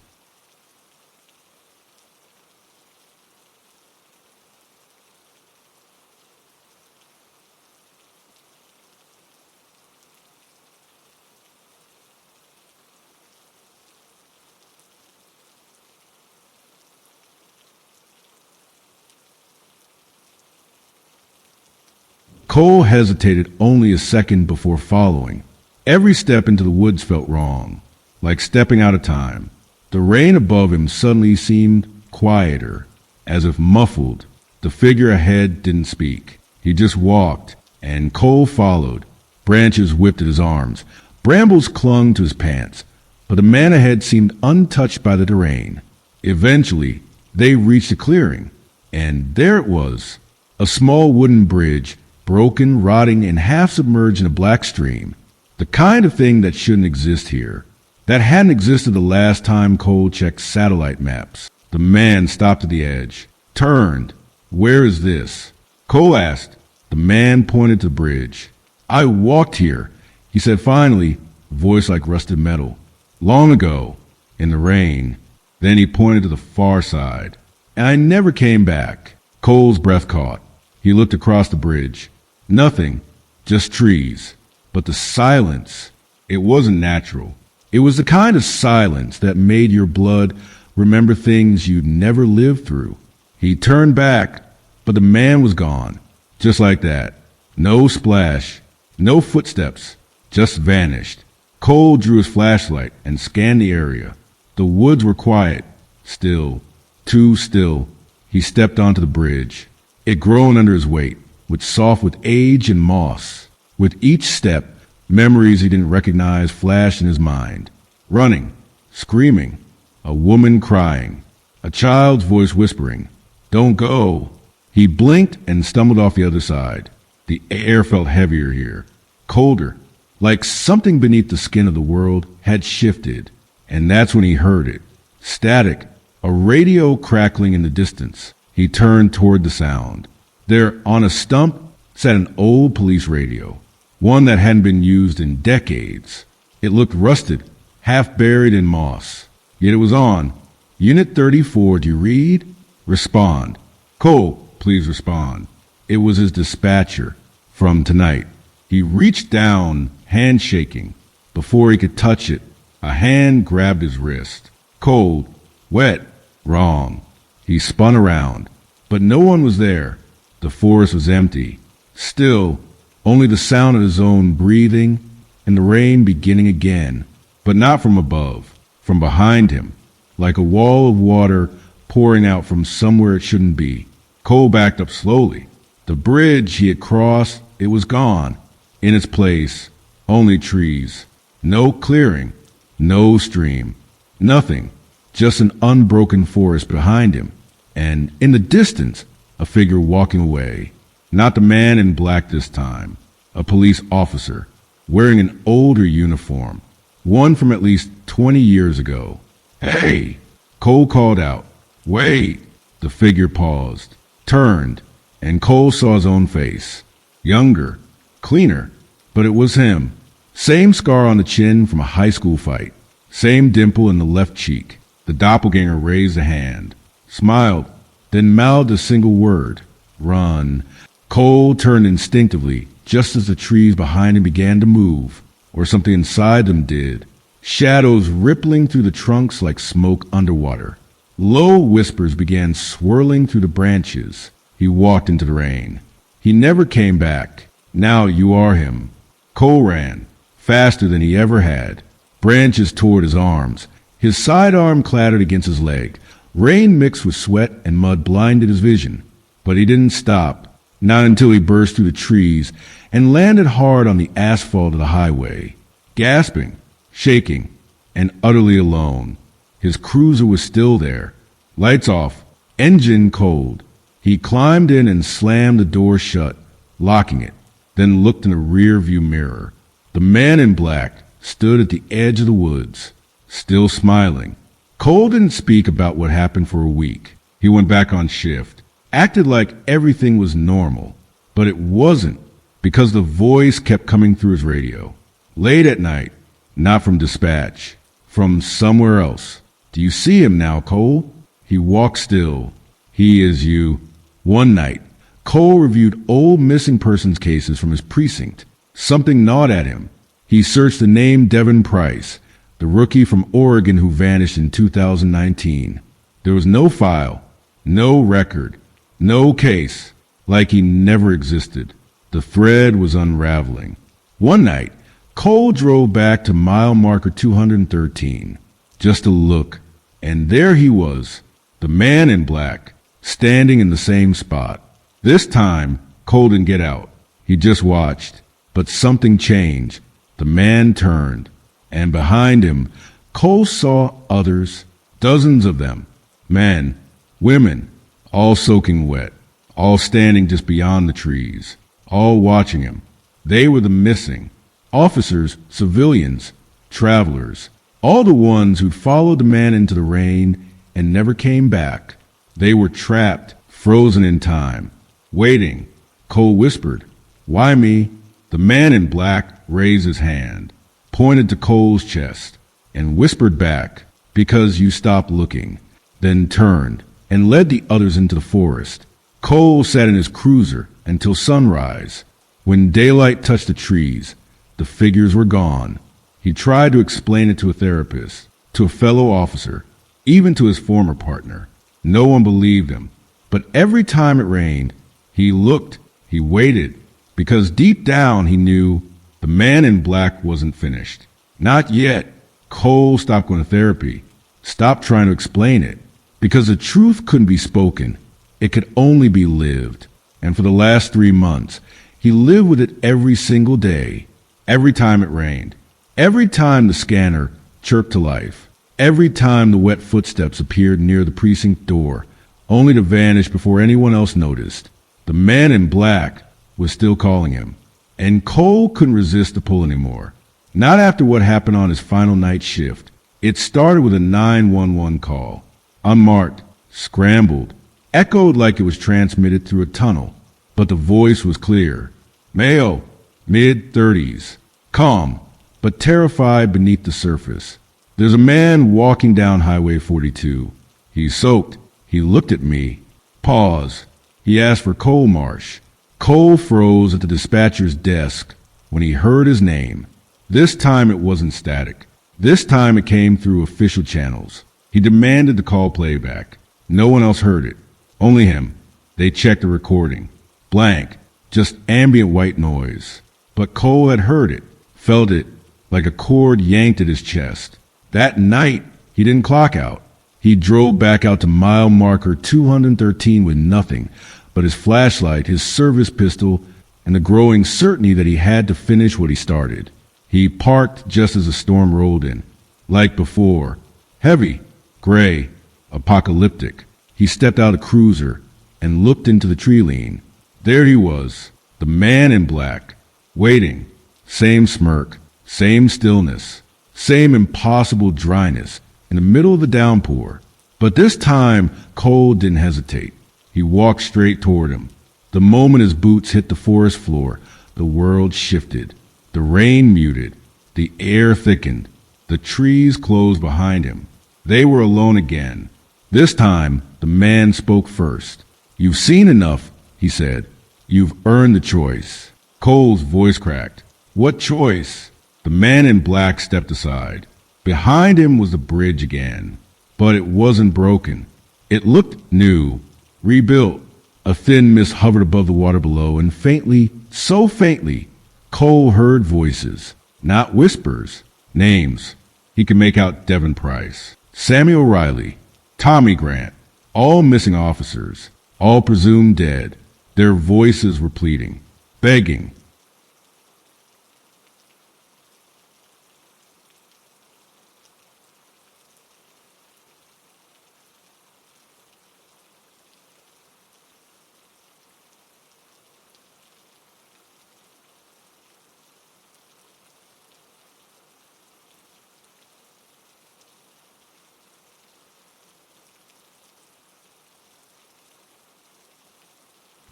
Cole hesitated only a second before following. Every step into the woods felt wrong, like stepping out of time. The rain above him suddenly seemed quieter, as if muffled. The figure ahead didn't speak. He just walked, and Cole followed. Branches whipped at his arms. Brambles clung to his pants, but the man ahead seemed untouched by the terrain. Eventually, they reached a clearing, and there it was, a small wooden bridge, broken, rotting, and half submerged in a black stream. The kind of thing that shouldn't exist here. That hadn't existed the last time Cole checked satellite maps. The man stopped at the edge, turned. "Where is this?" Cole asked. The man pointed to the bridge. I walked here, he said finally, a voice like rusted metal. Long ago, in the rain. Then he pointed to the far side. And I never came back. Cole's breath caught. He looked across the bridge. Nothing, just trees. But the silence, it wasn't natural. It was the kind of silence that made your blood remember things you'd never lived through. He turned back, but the man was gone. Just like that. No splash, no footsteps, just vanished. Cole drew his flashlight and scanned the area. The woods were quiet, still, too still. He stepped onto the bridge. It groaned under his weight, was soft with age and moss. With each step, memories he didn't recognize flashed in his mind. Running, screaming, a woman crying, a child's voice whispering, "Don't go." He blinked and stumbled off the other side. The air felt heavier here, colder, like something beneath the skin of the world had shifted. And that's when he heard it. Static, a radio crackling in the distance. He turned toward the sound. There, on a stump, sat an old police radio, one that hadn't been used in decades. It looked rusted, half buried in moss. Yet it was on. Unit 34, do you read? Respond. Cole, please respond. It was his dispatcher from tonight. He reached down, hand shaking. Before he could touch it, a hand grabbed his wrist. Cold, wet, wrong. He spun around, but no one was there. The forest was empty. Still, only the sound of his own breathing and the rain beginning again, but not from above, from behind him, like a wall of water pouring out from somewhere it shouldn't be. Cole backed up slowly. The bridge he had crossed, it was gone. In its place, only trees. No clearing, no stream, nothing. Just an unbroken forest behind him. And in the distance, a figure walking away. Not the man in black this time. A police officer, wearing an older uniform. One from at least 20 years ago. "Hey!" Cole called out. "Wait!" The figure paused, turned, and Cole saw his own face. Younger, cleaner, but it was him. Same scar on the chin from a high school fight. Same dimple in the left cheek. The doppelganger raised a hand, smiled, then mouthed a single word. "Run." Cole turned instinctively, just as the trees behind him began to move, or something inside them did. Shadows rippling through the trunks like smoke underwater. Low whispers began swirling through the branches. He walked into the rain. He never came back. Now you are him. Cole ran, faster than he ever had. Branches tore at his arms. His sidearm clattered against his leg. Rain mixed with sweat and mud blinded his vision. But he didn't stop, not until he burst through the trees and landed hard on the asphalt of the highway. Gasping, shaking, and utterly alone. His cruiser was still there. Lights off, engine cold. He climbed in and slammed the door shut, locking it, then looked in the rear-view mirror. The man in black stood at the edge of the woods, still smiling. Cole didn't speak about what happened for a week. He went back on shift, acted like everything was normal. But it wasn't, because the voice kept coming through his radio. Late at night, not from dispatch, from somewhere else. "Do you see him now, Cole?" He walked still. "He is you." One night, Cole reviewed old missing persons cases from his precinct. Something gnawed at him. He searched the name Devin Price, the rookie from Oregon who vanished in 2019. There was no file, no record, no case, like he never existed. The thread was unraveling. One night, Cole drove back to mile marker 213, just to look, and there he was, the man in black, standing in the same spot. This time, Cole didn't get out. He just watched. But something changed. The man turned, and behind him, Cole saw others, dozens of them, men, women, all soaking wet, all standing just beyond the trees, all watching him. They were the missing. Officers, civilians, travelers, all the ones who'd followed the man into the rain and never came back. They were trapped, frozen in time, waiting, Cole whispered, "Why me?" The man in black raised his hand, pointed to Cole's chest, and whispered back, "Because you stopped looking," then turned and led the others into the forest. Cole sat in his cruiser until sunrise. When daylight touched the trees, the figures were gone. He tried to explain it to a therapist, to a fellow officer, even to his former partner. No one believed him. But every time it rained, he looked, he waited, because deep down he knew the man in black wasn't finished. Not yet. Cole stopped going to therapy, stopped trying to explain it, because the truth couldn't be spoken. It could only be lived. And for the last 3 months, he lived with it every single day, every time it rained, every time the scanner chirped to life, every time the wet footsteps appeared near the precinct door, only to vanish before anyone else noticed. The man in black was still calling him, and Cole couldn't resist the pull anymore. Not after what happened on his final night shift. It started with a 911 call. Unmarked, scrambled, echoed like it was transmitted through a tunnel, but the voice was clear. Male, mid-30s, calm, but terrified beneath the surface. There's a man walking down Highway 42. He's soaked. He looked at me. Pause. He asked for Cole Marsh. Cole froze at the dispatcher's desk when he heard his name. This time it wasn't static. This time it came through official channels. He demanded the call playback. No one else heard it. Only him. They checked the recording. Blank. Just ambient white noise. But Cole had heard it, felt it, like a cord yanked at his chest. That night, he didn't clock out. He drove back out to mile marker 213 with nothing but his flashlight, his service pistol, and the growing certainty that he had to finish what he started. He parked just as the storm rolled in. Like before. Heavy, gray, apocalyptic. He stepped out of the cruiser and looked into the tree lean. There he was, the man in black, waiting. Same smirk, same stillness, same impossible dryness in the middle of the downpour. But this time, Cole didn't hesitate. He walked straight toward him. The moment his boots hit the forest floor, the world shifted. The rain muted. The air thickened. The trees closed behind him. They were alone again. This time, the man spoke first. You've seen enough, he said. You've earned the choice. Cole's voice cracked. What choice? The man in black stepped aside. Behind him was the bridge again. But it wasn't broken. It looked new, rebuilt. A thin mist hovered above the water below, and faintly, so faintly, Cole heard voices. Not whispers. Names. He could make out Devin Price, Samuel Riley, Tommy Grant, all missing officers, all presumed dead. Their voices were pleading, begging.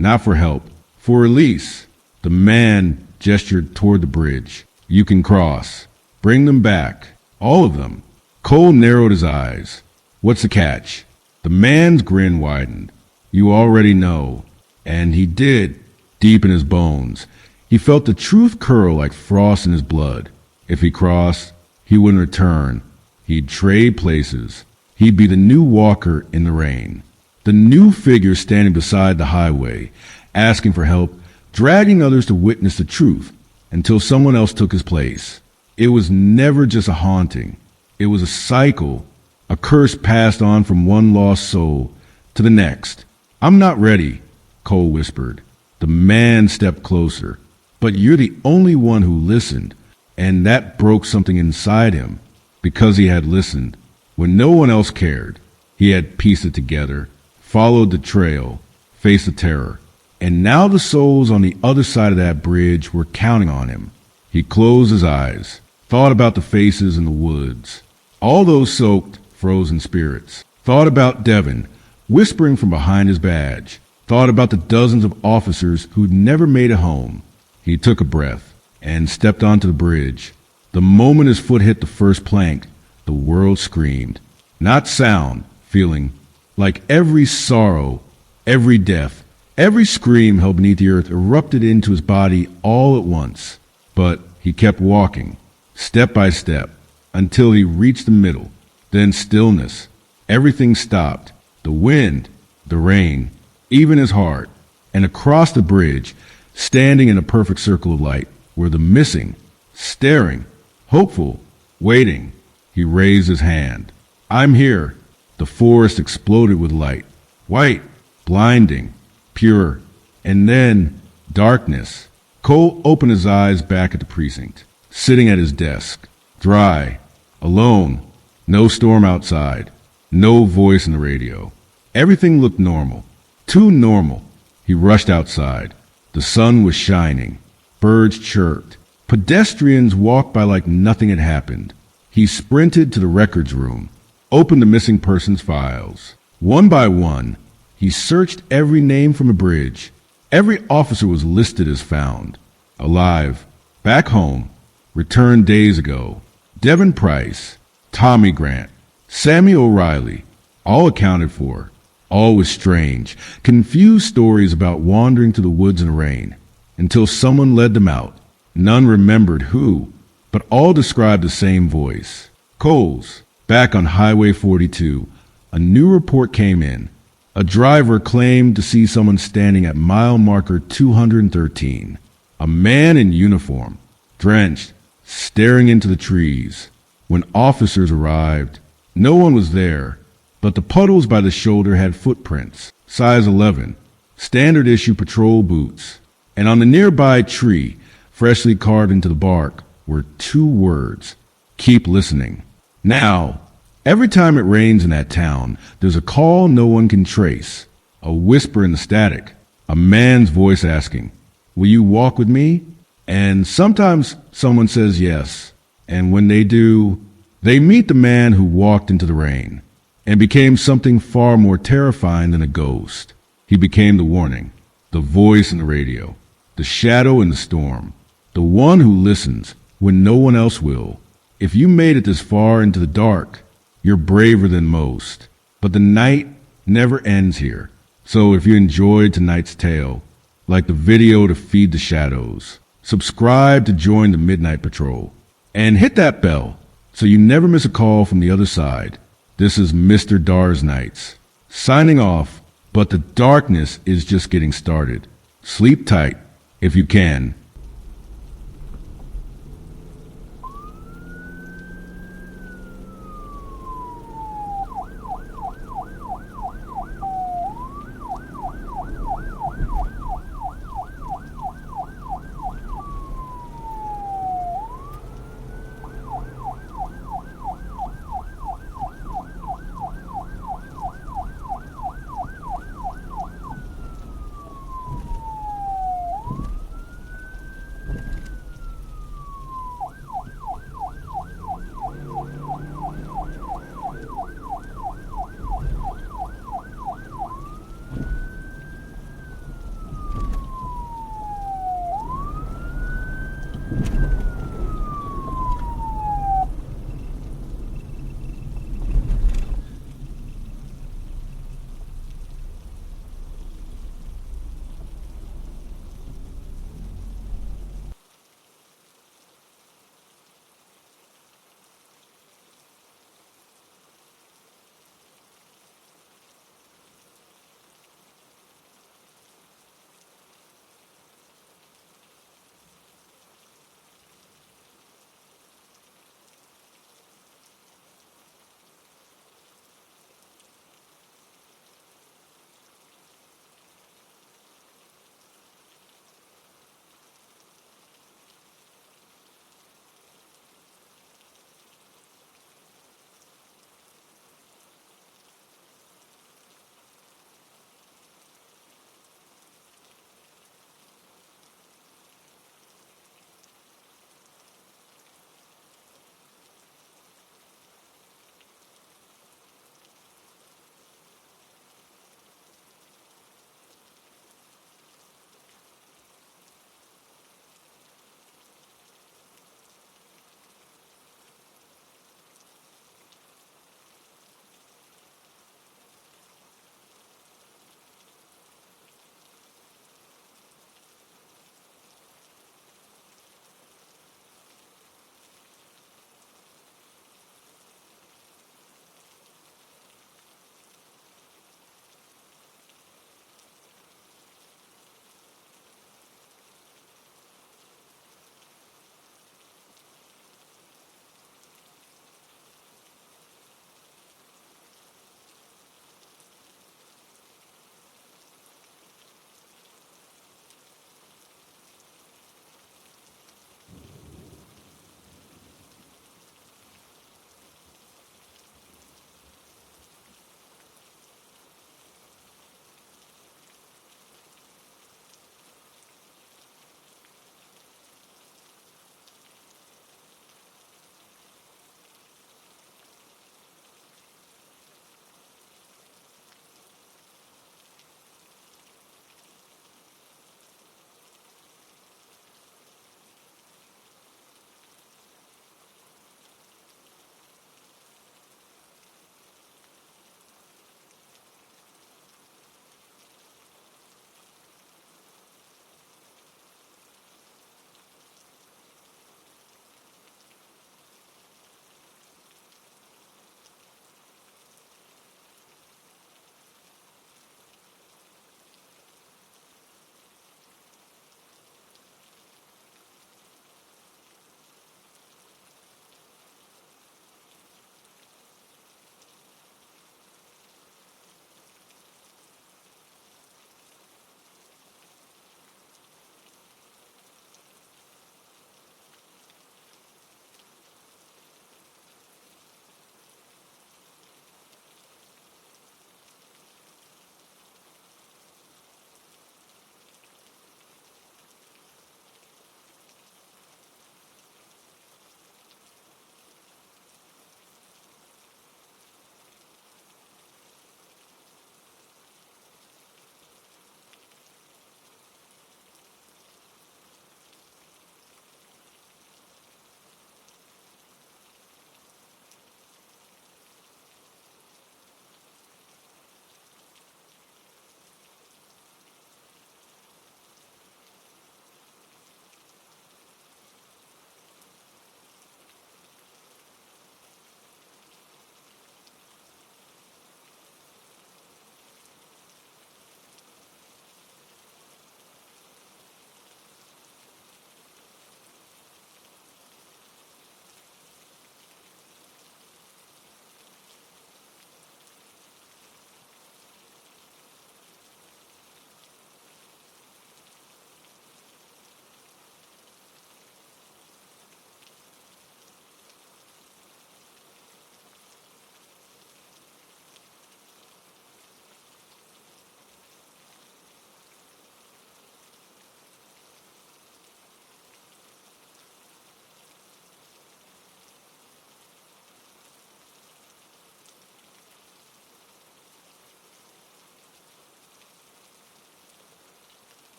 Not for help, for release. The man gestured toward the bridge. You can cross. Bring them back. All of them. Cole narrowed his eyes. What's the catch? The man's grin widened. You already know. And he did, deep in his bones. He felt the truth curl like frost in his blood. If he crossed, he wouldn't return. He'd trade places. He'd be the new walker in the rain. The new figure standing beside the highway, asking for help, dragging others to witness the truth until someone else took his place. It was never just a haunting. It was a cycle, a curse passed on from one lost soul to the next. I'm not ready, Cole whispered. The man stepped closer. But you're the only one who listened, and that broke something inside him. Because he had listened, when no one else cared, he had pieced it together. Followed the trail, faced the terror, and now the souls on the other side of that bridge were counting on him. He closed his eyes, thought about the faces in the woods, all those soaked, frozen spirits, thought about Devin, whispering from behind his badge, thought about the dozens of officers who'd never made it home. He took a breath and stepped onto the bridge. The moment his foot hit the first plank, the world screamed. Not sound, feeling. Like every sorrow, every death, every scream held beneath the earth erupted into his body all at once. But he kept walking, step by step, until he reached the middle. Then stillness. Everything stopped. The wind, the rain, even his heart. And across the bridge, standing in a perfect circle of light, were the missing, staring, hopeful, waiting. He raised his hand. I'm here. The forest exploded with light. White, blinding, pure. And then darkness. Cole opened his eyes back at the precinct, sitting at his desk, dry, alone, no storm outside, no voice in the radio. Everything looked normal, too normal. He rushed outside. The sun was shining. Birds chirped. Pedestrians walked by like nothing had happened. He sprinted to the records room, opened the missing persons files. One by one, he searched every name from a bridge. Every officer was listed as found. Alive. Back home. Returned days ago. Devin Price. Tommy Grant. Sammy O'Reilly. All accounted for. All was strange. Confused stories about wandering through the woods in the rain. Until someone led them out. None remembered who, but all described the same voice. Coles. Back on Highway 42, a new report came in. A driver claimed to see someone standing at mile marker 213. A man in uniform, drenched, staring into the trees. When officers arrived, no one was there, but the puddles by the shoulder had footprints, size 11, standard issue patrol boots. And on the nearby tree, freshly carved into the bark, were 2 words, keep listening. Now, every time it rains in that town, there's a call no one can trace, a whisper in the static, a man's voice asking, will you walk with me? And sometimes someone says yes, and when they do, they meet the man who walked into the rain and became something far more terrifying than a ghost. He became the warning, the voice in the radio, the shadow in the storm, the one who listens when no one else will. If you made it this far into the dark, you're braver than most. But the night never ends here. So if you enjoyed tonight's tale, like the video to feed the shadows, subscribe to join the Midnight Patrol, and hit that bell so you never miss a call from the other side. This is Mr. DarXnights, signing off, but the darkness is just getting started. Sleep tight if you can.